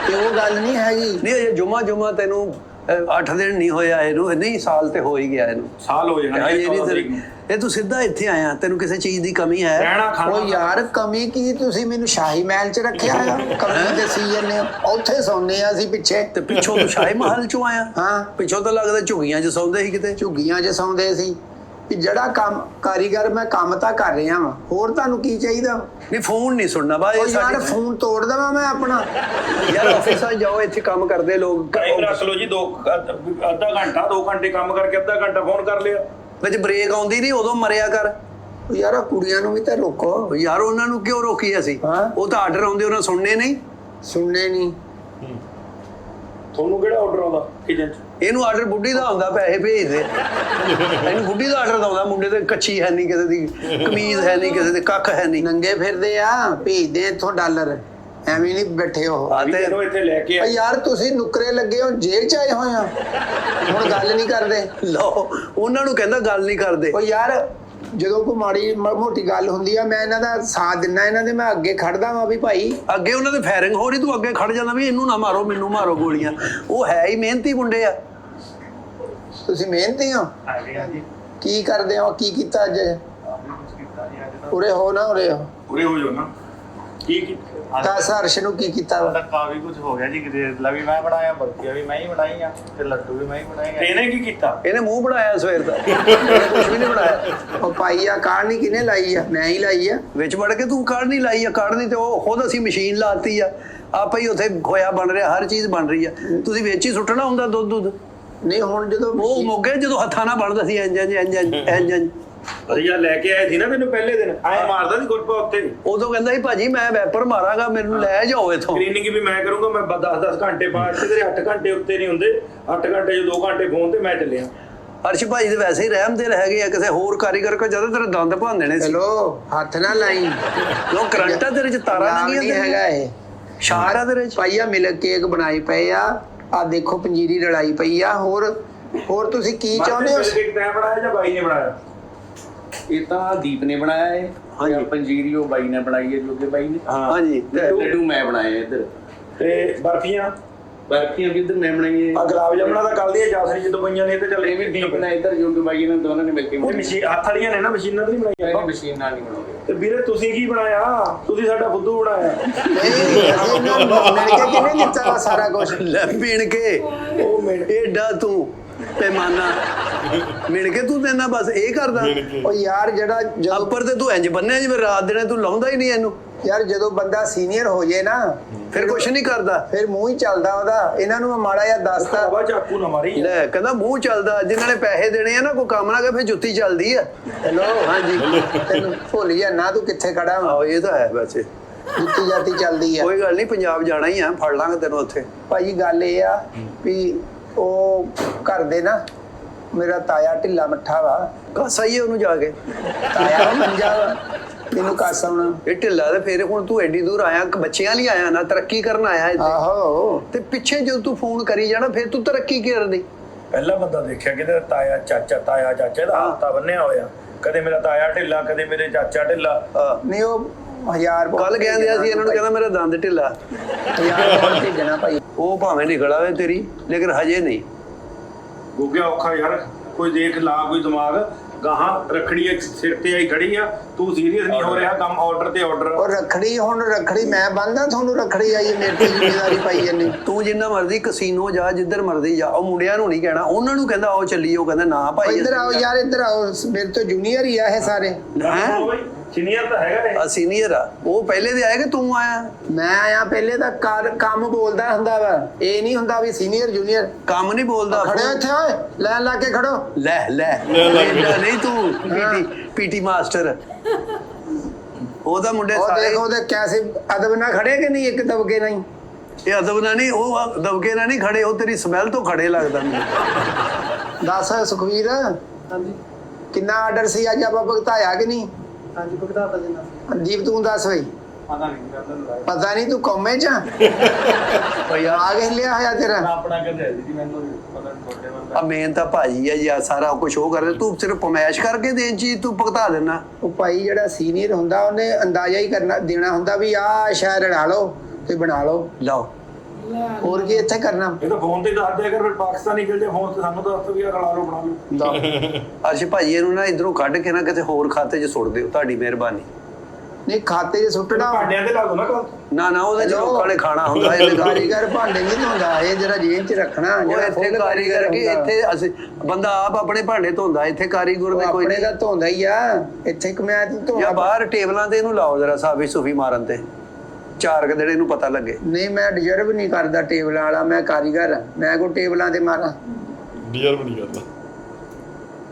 ਤੇ ਉਹ ਗੱਲ ਨਹੀਂ ਹੈਗੀ। ਨਹੀਂ ਇਹ ਜੁਮਾ ਤੈਨੂੰ 8 ਦਿਨ ਨਹੀਂ ਹੋਇਆ ਇਹਨੂੰ, ਨਹੀਂ ਸਾਲ ਤੇ ਹੋ ਹੀ ਗਿਆ ਇਹਨੂੰ। ਸਾਲ ਹੋ ਜਾਣਾ ਹਜੇ ਨਹੀਂ ਤੇਰੀ- ਇਹ ਤੂੰ ਸਿੱਧਾ ਇੱਥੇ ਆਇਆ, ਤੈਨੂੰ ਕਿਸੇ ਚੀਜ਼ ਦੀ ਕਮੀ ਹੈ? ਰਹਿਣਾ ਖਾਣਾ ਉਹ ਯਾਰ ਕਮੀ ਕੀ, ਤੁਸੀਂ ਮੈਨੂੰ ਸ਼ਾਹੀ ਮਹਿਲ 'ਚ ਰੱਖਿਆ ਆ, ਕਮੀ ਤੇ ਸੀ ਜੰਨੇ ਉੱਥੇ ਸੌਂਦੇ ਆ ਅਸੀਂ ਪਿੱਛੇ। ਤੇ ਪਿੱਛੋਂ ਤੂੰ ਸ਼ਾਹੀ ਮਹਲ ਚੋਂ ਆਇਆ? ਹਾਂ। ਪਿੱਛੋਂ ਤਾਂ ਲੱਗਦਾ ਝੁੱਗੀਆਂ 'ਚ ਸੌਂਦੇ ਸੀ ਕਿਤੇ। ਝੁੱਗੀਆਂ 'ਚ ਸੌਂਦੇ ਸੀ ਵੀ ਜਿਹੜਾ ਕੰਮ ਕਾਰੀਗਰ ਮੈਂ ਕੰਮ ਤਾਂ ਕਰ ਰਿਹਾ ਵਾਂ, ਹੋਰ ਤੁਹਾਨੂੰ ਕੀ ਚਾਹੀਦਾ? ਨਹੀਂ ਫੋਨ ਨਹੀਂ ਸੁਣਨਾ ਬਾ। ਉਹ ਯਾਰ ਫੋਨ ਤੋੜ ਦੇਵਾਂ ਮੈਂ ਆਪਣਾ? ਯਾਰ ਆਫਿਸਾਂ ਜਾਓ, ਇੱਥੇ ਕੰਮ ਕਰਦੇ ਲੋਕ। ਟਾਈਮ ਰੱਖ ਲਓ ਜੀ, ਅੱਧਾ ਘੰਟਾ 2 ਘੰਟੇ ਕੰਮ ਕਰਕੇ ਅੱਧਾ ਘੰਟਾ ਫੋਨ ਕਰ ਲਿਆ। ਵਿੱਚ ਬ੍ਰੇਕ ਆਉਂਦੀ ਨਹੀਂ, ਉਦੋਂ ਮਰਿਆ ਕਰ। ਉਹ ਯਾਰ ਆਹ ਕੁੜੀਆਂ ਨੂੰ ਵੀ ਤਾਂ ਰੋਕੋ ਯਾਰ ਉਹਨਾਂ ਨੂੰ ਕਿਉਂ ਰੋਕੀ ਅਸੀਂ? ਹਾਂ। ਉਹ ਤਾਂ ਆਰਡਰ ਆਉਂਦੇ, ਉਹਨਾਂ ਸੁਣਨੇ ਨਹੀਂ। ਸੁਣਨੇ ਨਹੀਂ। ਤੁਹਾਨੂੰ ਕਿਹੜਾ ਆਰਡਰ ਆਉਂਦਾ ਕਿਚਨ 'ਚ? ਇਹਨੂੰ ਆਰਡਰ ਬੁੱਢੀ ਦਾ ਆਉਂਦਾ, ਪੈਸੇ ਭੇਜ ਦੇ। ਇਹਨੂੰ ਬੁੱਢੀ ਦਾ ਆਰਡਰ ਆਉਂਦਾ, ਮੁੰਡੇ ਤੇ ਕੱਚੀ ਹੈ ਨਹੀਂ, ਕਿਸੇ ਦੀ ਕਮੀਜ਼ ਹੈ ਨਹੀਂ, ਕਿਸੇ ਦੇ ਕੱਖ ਹੈ ਨਹੀਂ। ਨੰਗੇ ਫਿਰਦੇ ਆ, ਭੇਜਦੇ ਇੱਥੋਂ ਡਾਲਰ, ਐਵੇਂ ਨਹੀਂ ਬੈਠੇ ਹੋ। ਆ ਤੇ ਇਹਨੂੰ ਇੱਥੇ ਲੈ ਕੇ ਉਹ ਯਾਰ ਤੁਸੀਂ ਨੁਕਰੇ ਲੱਗੇ ਹੋ, ਜੇਲ੍ਹ 'ਚ ਆਏ ਹੋਏ ਆ, ਹੁਣ ਗੱਲ ਨਹੀਂ ਕਰਦੇ। ਲਓ, ਉਹਨਾਂ ਨੂੰ ਕਹਿੰਦਾ ਗੱਲ ਨਹੀਂ ਕਰਦੇ। ਉਹ ਯਾਰ ਜਦੋਂ ਕੋਈ ਮਾੜੀ ਮੋਟੀ ਗੱਲ ਹੁੰਦੀ ਆ, ਮੈਂ ਇਹਨਾਂ ਦਾ ਸਾਥ ਦਿੰਦਾ, ਇਹਨਾਂ ਦੇ ਮੈਂ ਅੱਗੇ ਖੜਦਾ ਵਾਂ ਵੀ ਭਾਈ। ਅੱਗੇ ਉਹਨਾਂ ਦੇ ਫਾਇਰਿੰਗ ਹੋ ਰਹੀ, ਤੂੰ ਅੱਗੇ ਖੜ ਜਾਂਦਾ ਵੀ ਇਹਨੂੰ ਨਾ ਮਾਰੋ, ਮੈਨੂੰ ਮਾਰੋ ਗੋਲੀਆਂ। ਉਹ ਹੈ ਹੀ ਮਿਹਨਤੀ ਮੁੰਡੇ ਆ। ਤੁਸੀਂ ਮਿਹਨਤੀ ਹੋ? ਕੀ ਕਰਦੇ ਹੋ? ਕੀ ਕੀਤਾ ਅੱਜ? ਉਰੇ ਹੋ ਨਾ, ਉਰੇ ਹੋ। ਪੂਰੇ ਹੋ ਜਾਓ ਨਾ। ਕੀ ਦੱਸ ਹਰਸ਼ ਨੂੰ ਕੀ ਕੀਤਾ ਵਾ? ਕਾਫੀ ਕੁਝ ਹੋ ਗਿਆ ਜੀ, ਗਰੇਜ਼ਲਾ ਵੀ ਮੈਂ ਬਣਾਇਆ, ਬਰਫੀਆਂ ਵੀ ਮੈਂ ਹੀ ਬਣਾਈਆਂ ਤੇ ਲੱਡੂ ਵੀ ਮੈਂ ਹੀ ਬਣਾਏ। ਇਹਨੇ ਕੀ ਕੀਤਾ? ਇਹਨੇ ਮੂੰਹ ਬਣਾਇਆ ਸਵੇਰ ਦਾ, ਕੁਝ ਵੀ ਨਹੀਂ ਬਣਾਇਆ। ਉਹ ਪਾਈ ਆ ਕਾੜਨੀ ਕਿਹਨੇ ਲਾਈ ਆ? ਮੈਂ ਹੀ ਲਾਈ ਆ। ਵਿੱਚ ਵੜ ਕੇ ਤੂੰ ਕਾੜਨੀ ਲਾਈ ਆ? ਕਾੜਨੀ ਤੇ ਉਹ ਖੁਦ ਅਸੀਂ ਮਸ਼ੀਨ ਲਾਤੀ ਆ, ਆਪੇ ਹੀ ਉੱਥੇ ਖੋਇਆ ਬਣ ਰਿਹਾ, ਹਰ ਚੀਜ਼ ਬਣ ਰਹੀ ਆ। ਤੁਸੀਂ ਵਿੱਚ ਹੀ ਸੁੱਟਣਾ ਹੁੰਦਾ ਦੁੱਧ। ਨਹੀਂ ਹੁਣ ਜਦੋਂ ਉਹ ਮੋਗੇ ਜਦੋਂ ਹੱਥਾਂ ਨਾਲ ਬਣਦਾ ਸੀ ਇੰਜ ਇੰਜ। ਵਧੀਆ ਲੈ ਕੇ ਆਏ ਸੀ ਨਾ ਮੈਨੂੰ ਪਹਿਲੇ ਦਿਨ, ਐ ਮਾਰਦਾ ਸੀ ਗੁਰਪਾ ਉੱਤੇ। ਉਦੋਂ ਕਹਿੰਦਾ ਸੀ ਭਾਜੀ ਮੈਂ ਵੈਪਰ ਮਾਰਾਂਗਾ, ਮੈਨੂੰ ਲੈ ਜਾਓ ਇੱਥੋਂ। ਸਕਰੀਨਿੰਗ ਵੀ ਮੈਂ ਕਰੂੰਗਾ, ਮੈਂ 10-10 ਘੰਟੇ ਬਾਅਦ ਤੇ 8 ਘੰਟੇ ਉੱਤੇ ਨਹੀਂ ਹੁੰਦੇ, 8 ਘੰਟੇ ਜੋ 2 ਘੰਟੇ ਫੋਨ ਤੇ ਮੈਂ ਚੱਲਿਆ। ਅਰਸ਼ ਭਾਜੀ ਦੇ ਵੈਸੇ ਹੀ ਰਹਿਮਦਿਲ ਹੈਗੇ ਆ, ਕਿਸੇ ਹੋਰ ਕਾਰੀਗਰ ਕੋ ਜਦੋਂ ਤੇਰੇ ਦੰਦ ਭੰਨ ਦੇਣੇ ਸੀ। ਚਲੋ ਹੱਥ ਨਾ ਲਾਈ, ਕਿਉਂ ਕਰੰਟ ਆ ਤੇਰੇ ਚ, ਤਾਰਾਂ ਨਾਮ ਲੱਗੀਆਂ ਨਹੀਂ ਹੈਗਾ ਇਹ। ਸ਼ਾਰ ਆ ਤੇਰੇ ਚ। ਭਾਈ ਆ ਮਿਲਕ ਕੇਕ ਬਣਾਈ ਪਏ ਆ ਦੇਖੋ ਪੰਜੀਰੀ ਰਲਾਈ ਪਈ ਆ। ਹੋਰ ਤੁਸੀਂ ਕੀ ਚਾਹੁੰਦੇ ਹੋ? ਤੈਂ ਬਣਾਇਆ ਜਾਂ ਬਾਈ ਨੇ ਬਣਾਇਆ? ਇਹ ਤਾਂ ਦੀਪ ਨੇ ਬਣਾਇਆ ਹੈ। ਹਾਂਜੀ। ਪੰਜੀਰੀ ਉਹ ਬਾਈ ਨੇ ਬਣਾਈ ਹੈ, ਜੋਗੇ ਬਾਈ ਨੇ। ਹਾਂਜੀ। ਲੱਡੂ ਮੈਂ ਬਣਾਏ ਇੱਧਰ, ਤੇ ਬਰਫੀਆਂ ਬਰਫੀਆਂ ਵੀ ਇੱਧਰ ਮੈਂ ਬਣਾਈ ਹੈ। ਆ ਗੁਲਾਬ ਜਾਮਣਾ ਦਾ ਕੱਲ ਦੀਆਂ ਜਾਸਰੀ ਜਦੋਂ ਪਈਆਂ ਨੇ ਤੇ ਚੱਲ ਇਹ ਵੀ ਦੀਪ ਨੇ ਇੱਧਰ, ਜੋਗੇ ਬਾਈ ਨੇ, ਦੋਨਾਂ ਨੇ ਮਿਲ ਕੇ ਉਹ ਮਸ਼ੀਨ ਹੱਥ ਵਾਲੀਆਂ ਨੇ ਨਾ, ਮਸ਼ੀਨਾਂ ਤੇ ਨਹੀਂ ਬਣਾਈਆਂ। ਮਸ਼ੀਨ ਨਾਲ ਨਹੀਂ ਬਣਾਉਂਦੇ। ਤੇ ਵੀਰੇ ਤੁਸੀਂ ਕੀ ਬਣਾਇਆ? ਤੁਸੀਂ ਸਾਡਾ ਫੁੱਦੂ ਬਣਾਇਆ। ਨਹੀਂ ਅਸੀਂ ਮਿਲ ਕੇ ਕਿਹਨੇ ਦਿੱਤਾ ਵਾ ਸਾਰਾ ਕੁਝ? ਲੈ ਮਿਣ ਕੇ ਉਹ ਮਿੰਟ ਏਡਾ ਤੂੰ ਪੈਮਾਨਾ ਮਿਣ ਕੇ ਤੂੰ ਦੇਣਾ, ਬਸ ਇਹ ਕਰਦਾ। ਉਹ ਯਾਰ ਜਿਹੜਾ ਜਦੋਂ ਉੱਪਰ ਤੇ ਤੂੰ ਇੰਜ ਬੰਨਿਆ ਜਿਵੇਂ ਰਾਤ ਦਿਨੇ ਤੂੰ ਲਾਉਂਦਾ ਹੀ ਨਹੀਂ ਇਹਨੂੰ। ਯਾਰ ਜਦੋਂ ਬੰਦਾ ਸੀਨੀਅਰ ਹੋ ਜੇ ਨਾ, ਫਿਰ ਕੁਛ ਨਹੀਂ ਕਰਦਾ। ਫਿਰ ਮੂੰਹ ਹੀ ਚੱਲਦਾ ਉਹਦਾ। ਇਹਨਾਂ ਨੂੰ ਮੈਂ ਮਾੜਾ ਜਿਹਾ ਦੱਸਤਾ। ਬਾਬਾ ਚਾਕੂ ਨਾ ਮਾਰੀ। ਲੈ ਕਹਿੰਦਾ ਮੂੰਹ ਚੱਲਦਾ, ਜਿਨ੍ਹਾਂ ਨੇ ਪੈਸੇ ਦੇਣੇ ਆ ਨਾ, ਕੋਈ ਕੰਮ ਨਾ ਕਰ, ਫਿਰ ਜੁੱਤੀ ਚੱਲਦੀ ਆ। ਹੈਲੋ ਹਾਂਜੀ। ਤੈਨੂੰ ਭੁੱਲ ਜਾ ਨਾ, ਤੂੰ ਕਿੱਥੇ ਖੜਾ ਵਾ? ਆਹੋ ਇਹ ਤਾਂ ਹੈ ਵੈਸੇ। ਜੁੱਤੀ ਜਾਤੀ ਚੱਲਦੀ ਆ। ਕੋਈ ਗੱਲ ਨਹੀਂ, ਪੰਜਾਬ ਜਾਣਾ ਹੀ ਆ, ਫੜ ਲਾਂਗੇ ਤੈਨੂੰ ਉੱਥੇ। ਭਾਜੀ ਗੱਲ ਇਹ ਆ ਵੀ ਉਹ ਘਰ ਦੇ ਨਾ, ਮੇਰਾ ਤਾਇਆ ਢਿੱਲਾ ਮੱਠਾ ਵਾ। ਕਾਸਾ ਹੀ ਉਹਨੂੰ ਜਾ ਕੇ। ਤਾਇਆ ਵਾ ਮੰਜਾ ਵਾ, ਇਹਨੂੰ ਕਾਸਾ ਹੋਣਾ। ਇਹ ਢਿੱਲਾ ਤੇ ਫਿਰ ਹੁਣ ਤੂੰ ਐਡੀ ਦੂਰ ਆਇਆ, ਬੱਚਿਆਂ ਲਈ ਆਇਆ ਨਾ, ਤਰੱਕੀ ਕਰਨ ਆਇਆ ਇੱਥੇ। ਆਹੋ ਤੇ ਪਿੱਛੇ ਜਦੋਂ ਤੂੰ ਫੋਨ ਕਰੀ ਜਾਣਾ, ਫਿਰ ਤੂੰ ਤਰੱਕੀ ਕੀ ਕਰਦੀ? ਪਹਿਲਾ ਬੰਦਾ ਦੇਖਿਆ ਕਿਤੇ ਤਾਇਆ ਚਾਚਾ, ਤਾਇਆ ਚਾਚੇ ਦਾ ਹੱਥਾ ਬੰਨਿਆ ਹੋਇਆ। ਕਦੇ ਮੇਰਾ ਤਾਇਆ ਢਿੱਲਾ, ਕਦੇ ਮੇਰੇ ਚਾਚਾ ਢਿੱਲਾ। ਨਹੀਂ ਉਹ 1000 ਕੱਲ ਕਹਿੰਦੇ ਸੀ ਇਹਨਾਂ ਨੂੰ, ਕਹਿੰਦਾ ਮੇਰਾ ਦੰਦ ਢਿੱਲਾ। 1000 ਭੇਜਣਾ ਭਾਈ। ਉਹ ਭਾਵੇਂ ਨਿਕਲ ਆਵੇ ਤੇਰੀ, ਲੇਕਿਨ ਹਜੇ ਨਹੀਂ। ਗੁੱਗਿਆ ਔਖਾ ਯਾਰ, ਕੋਈ ਦੇਖ ਲਾ, ਕੋਈ ਦਿਮਾਗ ਗਾਹਾਂ ਰੱਖੜੀ ਸਿਰ ਤੇ ਆਈ ਖੜੀ ਆ, ਤੂੰ ਸੀਰੀਅਸ ਨਹੀਂ ਹੋ ਰਿਹਾ ਕੰਮ, ਆਰਡਰ ਤੇ ਆਰਡਰ। ਉਹ ਰੱਖੜੀ, ਹੁਣ ਰੱਖੜੀ ਮੈਂ ਬੰਨਦਾ, ਤੁਹਾਨੂੰ ਰੱਖੜੀ ਆਈ ਹੈ, ਮੇਰੀ ਜ਼ਿੰਮੇਵਾਰੀ ਪਾਈ ਜਾਂਦੀ। ਤੂੰ ਜਿੰਨਾ ਮਰਜ਼ੀ ਕਸੀਨੋ ਜਾ, ਜਿੱਧਰ ਮਰਜ਼ੀ ਜਾ, ਉਹ ਮੁੰਡਿਆਂ ਨੂੰ ਨਹੀਂ ਕਹਿਣਾ, ਉਹਨਾਂ ਨੂੰ ਕਹਿੰਦਾ ਆਓ ਚੱਲੀਏ। ਉਹ ਕਹਿੰਦਾ ਨਾ ਭਾਈ ਇੱਧਰ ਆਓ ਯਾਰ, ਇੱਧਰ ਆਓ, ਮੇਰੇ ਤੋਂ ਜੂਨੀਅਰ ਹੀ ਆ ਇਹ ਸਾਰੇ। ਸੀਨੀਅਰ ਤਾਂ ਹੈਗਾ ਇਹ। ਆ ਸੀਨੀਅਰ ਆ, ਉਹ ਪਹਿਲੇ ਦੇ ਆਏ ਕਿ ਤੂੰ ਆਇਆ? ਮੈਂ ਆਇਆ ਪਹਿਲੇ ਤਾਂ ਕੰਮ ਬੋਲਦਾ ਹੁੰਦਾ ਵਾ, ਇਹ ਨਹੀਂ ਹੁੰਦਾ ਵੀ ਸੀਨੀਅਰ ਜੂਨੀਅਰ। ਕੰਮ ਨਹੀਂ ਬੋਲਦਾ। ਖੜਿਓ ਇੱਥੇ, ਓਏ ਲੈਣ ਲਾ ਕੇ ਖੜੋ। ਲੈ ਏਡਾ ਨਹੀਂ ਤੂੰ ਪੀਟੀ ਮਾਸਟਰ। ਉਹਦਾ ਮੁੰਡੇ ਉਹ ਸਾਰੇ ਦੇਖੋ ਉਹਦੇ ਕੈਸੇ ਅਦਬ ਨਾਲ ਖੜੇ ਕਿ ਨਹੀਂ, ਇੱਕ ਦਬਕੇ ਨਹੀਂ। ਇਹ ਅਦਬ ਨਾਲ ਨਹੀਂ, ਉਹ ਦਬਕੇ ਨਾਲ ਨਹੀਂ ਖੜੇ, ਉਹ ਤੇਰੀ ਸਮੈਲ ਤੋਂ ਖੜੇ ਲੱਗਦਾ ਮੈਨੂੰ। ਦੱਸ ਸੁਖਵੀਰ, ਹਾਂਜੀ ਕਿੰਨਾ ਆਰਡਰ ਸੀ ਅੱਜ ਆਪਾਂ ਭੁਗਤਾਇਆ ਕਿ ਨਹੀਂ? ਹਾਂਜੀ ਭੁਗਤਾ ਤਾ ਜਨਾ। ਦੀਪ ਤੂੰ ਦੱਸ ਬਈ। ਪਤਾ ਨਹੀਂ ਕਰਦਾ ਪਤਾ ਨਹੀਂ, ਤੂੰ ਕੌਮੇ ਚ ਆ? ਆ ਕੇ ਲਿਆ ਹੋਇਆ ਤੇਰਾ। ਆਪਣਾ ਕਹਿੰਦੇ ਜੀ ਮੈਨੂੰ ਪਤਾ ਨਹੀਂ ਛੋਟੇ ਬੰਦਾ। ਆ ਮੇਨ ਤਾਂ ਭਾਜੀ ਹੈ ਜੀ, ਆ ਸਾਰਾ ਕੁਝ ਉਹ ਕਰਦੇ, ਤੂੰ ਸਿਰਫ ਪਮੈਸ਼ ਕਰਕੇ ਦੇ ਚੀਜ਼ ਤੂੰ ਭੁਗਤਾ ਦੇਣਾ। ਉਹ ਭਾਈ ਜਿਹੜਾ ਸੀਨੀਅਰ ਹੁੰਦਾ, ਉਹਨੇ ਅੰਦਾਜ਼ਾ ਹੀ ਦੇਣਾ ਹੁੰਦਾ ਵੀ ਆਹ ਸ਼ਾਇਦ ਰੜਾ ਲਓ ਤੇ ਬਣਾ ਲਓ। ਲਓ ਹੋਰ ਕੀ ਇੱਥੇ ਕਰਨਾ? ਇਹ ਤਾਂ ਫੋਨ ਤੇ ਦੱਸ ਦਿਆ ਕਰ, ਫਿਰ ਪਾਕਿਸਤਾਨ ਨਿਕਲ ਜਾ ਫੋਨ ਤੇ ਸਾਨੂੰ ਦੱਸ ਵੀ ਆ ਲਾ ਲਓ ਬਣਾ ਲਓ। ਅਰਸ਼ ਭਾਜੀ ਇਹਨੂੰ ਨਾ ਇਧਰੋਂ ਕੱਢ ਕੇ ਨਾ ਕਿਤੇ ਹੋਰ ਖਾਤੇ 'ਚ ਸੁੱਟ ਦਿਓ, ਤੁਹਾਡੀ ਮਿਹਰਬਾਨੀ। ਨਹੀਂ ਖਾਤੇ 'ਚ ਸੁੱਟਣਾ ਭਾਂਡਿਆਂ ਤੇ ਲਾ ਦੋ ਨਾ ਕੱਲ। ਨਾ ਉਹਦੇ 'ਚ ਲੋਕਾਂ ਨੇ ਖਾਣਾ ਹੁੰਦਾ ਇਹਦੇ ਕਾਰੀਗਰ ਭਾਂਡੇ ਨਹੀਂ ਧੋਂਦਾ, ਇਹ ਜਿਹੜਾ ਜੇਬ 'ਚ ਰੱਖਣਾ ਉਹ ਜਿਹੜਾ ਇੱਥੇ full ਕਾਰੀਗਰ ਕੀ ਹੁੰਦਾ। ਇੱਥੇ ਅਸੀਂ ਬੰਦਾ ਆਪ ਆਪਣੇ ਭਾਂਡੇ ਧੋਂਦਾ, ਇੱਥੇ ਕਾਰੀਗਰ ਉਹ ਨੇ ਕੋਈ ਆਪਣੇ ਨਹੀਂ। ਦਾ ਧੋਂਦਾ ਹੀ ਆ, ਇੱਥੇ ਕਮੈਤ ਜਾਂ ਧੋਣਾ। ਬਾਹਰ ਟੇਬਲਾਂ ਤੇ ਇਹਨੂੰ ਲਾਓ ਜਰਾ ਸਾਫੀ ਸੁਫੀ ਮਾਰਨ ਤੇ, 4 ਦਿਨ ਇਹਨੂੰ ਪਤਾ ਲੱਗੇ। ਨਹੀਂ ਮੈਂ ਡਿਜ਼ਰਵ ਨਹੀਂ ਕਰਦਾ ਟੇਬਲਾਂ ਵਾਲਾ, ਮੈਂ ਕਾਰੀਗਰ ਆ, ਮੈਂ ਕੋ ਟੇਬਲਾਂ ਤੇ ਮਾਰਾਂ? ਡੀਅਰ ਬਣੀ ਕਰਦਾ।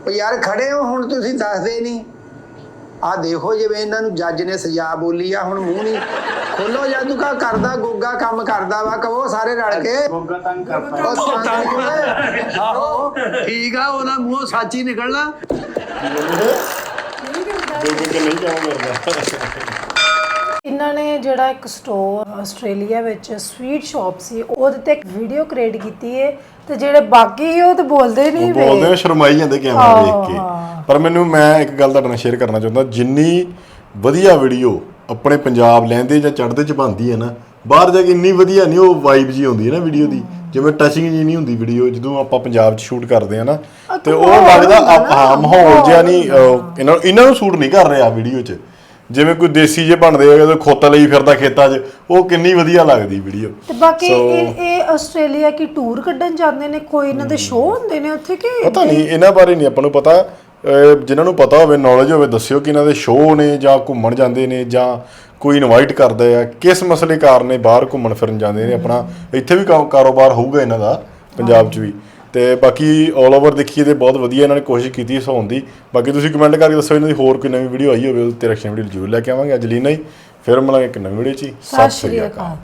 ਉਹ ਯਾਰ ਖੜੇ ਹੋ ਹੁਣ, ਤੁਸੀਂ ਦੱਸਦੇ ਨਹੀਂ। ਆ ਦੇਖੋ ਜਿਵੇਂ ਇਹਨਾਂ ਨੂੰ ਜੱਜ ਨੇ ਸਜ਼ਾ ਬੋਲੀ ਆ, ਹੁਣ ਮੂੰਹ ਨਹੀਂ ਖੋਲੋ। ਜਾਂ ਤੂੰ ਕਰਦਾ ਗੋਗਾ ਕੰਮ ਕਰਦਾ ਵਾ, ਕਹੋ ਸਾਰੇ ਰਲ ਕੇ। ਗੋਗਾ ਤੰਗ ਕਰਦਾ ਉਹ ਤੰਗ ਕਿਉਂ? ਆਹੋ ਠੀਕ ਆ, ਉਹਦਾ ਮੂੰਹੋਂ ਸੱਚ ਹੀ ਨਿਕਲਣਾ। ਗੋਗਾ ਨਹੀਂ ਕੰਮ ਕਰਦਾ। ਇਹਨਾਂ ਨੇ ਜਿਹੜਾ ਇੱਕ ਸਟੋਰ ਆਸਟ੍ਰੇਲੀਆ ਵਿੱਚ ਸਵੀਟ ਸ਼ਾਪ ਸੀ, ਉਹਦੇ ਤੇ ਇੱਕ ਵੀਡੀਓ ਕ੍ਰੀਏਟ ਕੀਤੀ ਹੈ, ਤੇ ਜਿਹੜੇ ਬਾਕੀ ਉਹ ਤੇ ਬੋਲਦੇ ਨਹੀਂ ਵੇ, ਬੋਲਦੇ ਆ, ਸ਼ਰਮਾਈ ਜਾਂਦੇ ਕੈਮਰਾ ਦੇਖ ਕੇ। ਪਰ ਮੈਂ ਇੱਕ ਗੱਲ ਤੁਹਾਡੇ ਨਾਲ ਸ਼ੇਅਰ ਕਰਨਾ ਚਾਹੁੰਦਾ, ਜਿੰਨੀ ਵਧੀਆ ਵੀਡੀਓ ਆਪਣੇ ਪੰਜਾਬ ਲੈਂਦੇ ਜਾਂ ਚੜ੍ਹਦੇ ਚ ਬਣਦੀ ਹੈ ਨਾ, ਬਾਹਰ ਜਾ ਕੇ ਇੰਨੀ ਵਧੀਆ ਨਹੀਂ ਉਹ ਵਾਈਬ ਜੀ ਆਉਂਦੀ ਹੈ ਨਾ ਵੀਡੀਓ ਦੀ, ਜਿਵੇਂ ਟਚਿੰਗ ਜੀ ਨਹੀਂ ਹੁੰਦੀ ਵੀਡੀਓ ਜਦੋਂ ਆਪਾਂ ਪੰਜਾਬ 'ਚ ਸ਼ੂਟ ਕਰਦੇ ਆ ਨਾ, ਤੇ ਉਹ ਲੱਗਦਾ ਹਾਂ ਮਾਹੌਲ ਜਿਹਾ ਨਹੀਂ, ਇਹਨਾਂ ਨੂੰ ਸੂਟ ਨਹੀਂ ਕਰ ਰਿਹਾ ਵੀਡੀਓ 'ਚ। ਜਿਵੇਂ ਕੋਈ ਦੇਸੀ ਜੇ ਬਣਦੇ ਹੋਏ ਖੋਤਾ ਲਈ ਫਿਰਦਾ ਖੇਤਾਂ 'ਚ, ਉਹ ਕਿੰਨੀ ਵਧੀਆ ਲੱਗਦੀ ਵੀਡੀਓ। ਤੇ ਬਾਕੀ ਇਹ ਆਸਟ੍ਰੇਲੀਆ ਕੀ ਟੂਰ ਕੱਢਣ ਜਾਂਦੇ ਨੇ, ਕੋਈ ਇਹਨਾਂ ਦੇ ਸ਼ੋਅ ਹੁੰਦੇ ਨੇ ਉੱਥੇ ਕਿ ਪਤਾ ਨਹੀਂ, ਇਹਨਾਂ ਬਾਰੇ ਨਹੀਂ ਆਪਾਂ ਨੂੰ ਪਤਾ। ਜਿਨ੍ਹਾਂ ਨੂੰ ਪਤਾ ਹੋਵੇ, ਨੌਲੇਜ ਹੋਵੇ, ਦੱਸਿਓ ਕਿ ਇਹਨਾਂ ਦੇ ਸ਼ੋਅ ਨੇ ਜਾਂ ਘੁੰਮਣ ਜਾਂਦੇ ਨੇ ਜਾਂ ਕੋਈ ਇਨਵਾਈਟ ਕਰਦਾ ਆ, ਕਿਸ ਮਸਲੇ ਕਾਰਨ ਨੇ ਬਾਹਰ ਘੁੰਮਣ ਫਿਰਨ ਜਾਂਦੇ ਨੇ। ਆਪਣਾ ਇੱਥੇ ਵੀ ਕਾਰੋਬਾਰ ਹੋਊਗਾ ਇਹਨਾਂ ਦਾ, ਪੰਜਾਬ 'ਚ ਵੀ। ਤੇ ਬਾਕੀ ਆਲ ਓਵਰ ਦੇਖੀਏ ਤੇ ਬਹੁਤ ਵਧੀਆ ਇਹਨਾਂ ਨੇ ਕੋਸ਼ਿਸ਼ ਕੀਤੀ ਹਸਾਉਣ ਦੀ। ਬਾਕੀ ਤੁਸੀਂ ਕਮੈਂਟ ਕਰਕੇ ਦੱਸੋ ਇਹਨਾਂ ਦੀ ਹੋਰ ਕੋਈ ਨਵੀਂ ਵੀਡੀਓ ਆਈ ਹੋਵੇ, ਉਹ ਤੇ ਰਿਐਕਸ਼ਨ ਵੀਡੀਓ ਜ਼ਰੂਰ ਲੈ ਕੇ ਆਵਾਂਗੇ। ਅੱਜ ਲਈ ਨਹੀਂ, ਫਿਰ ਮਿਲਾਂਗੇ ਇੱਕ ਨਵੀਂ ਵੀਡੀਓ 'ਚ। ਸਤਿ ਸ਼੍ਰੀ ਅਕਾਲ।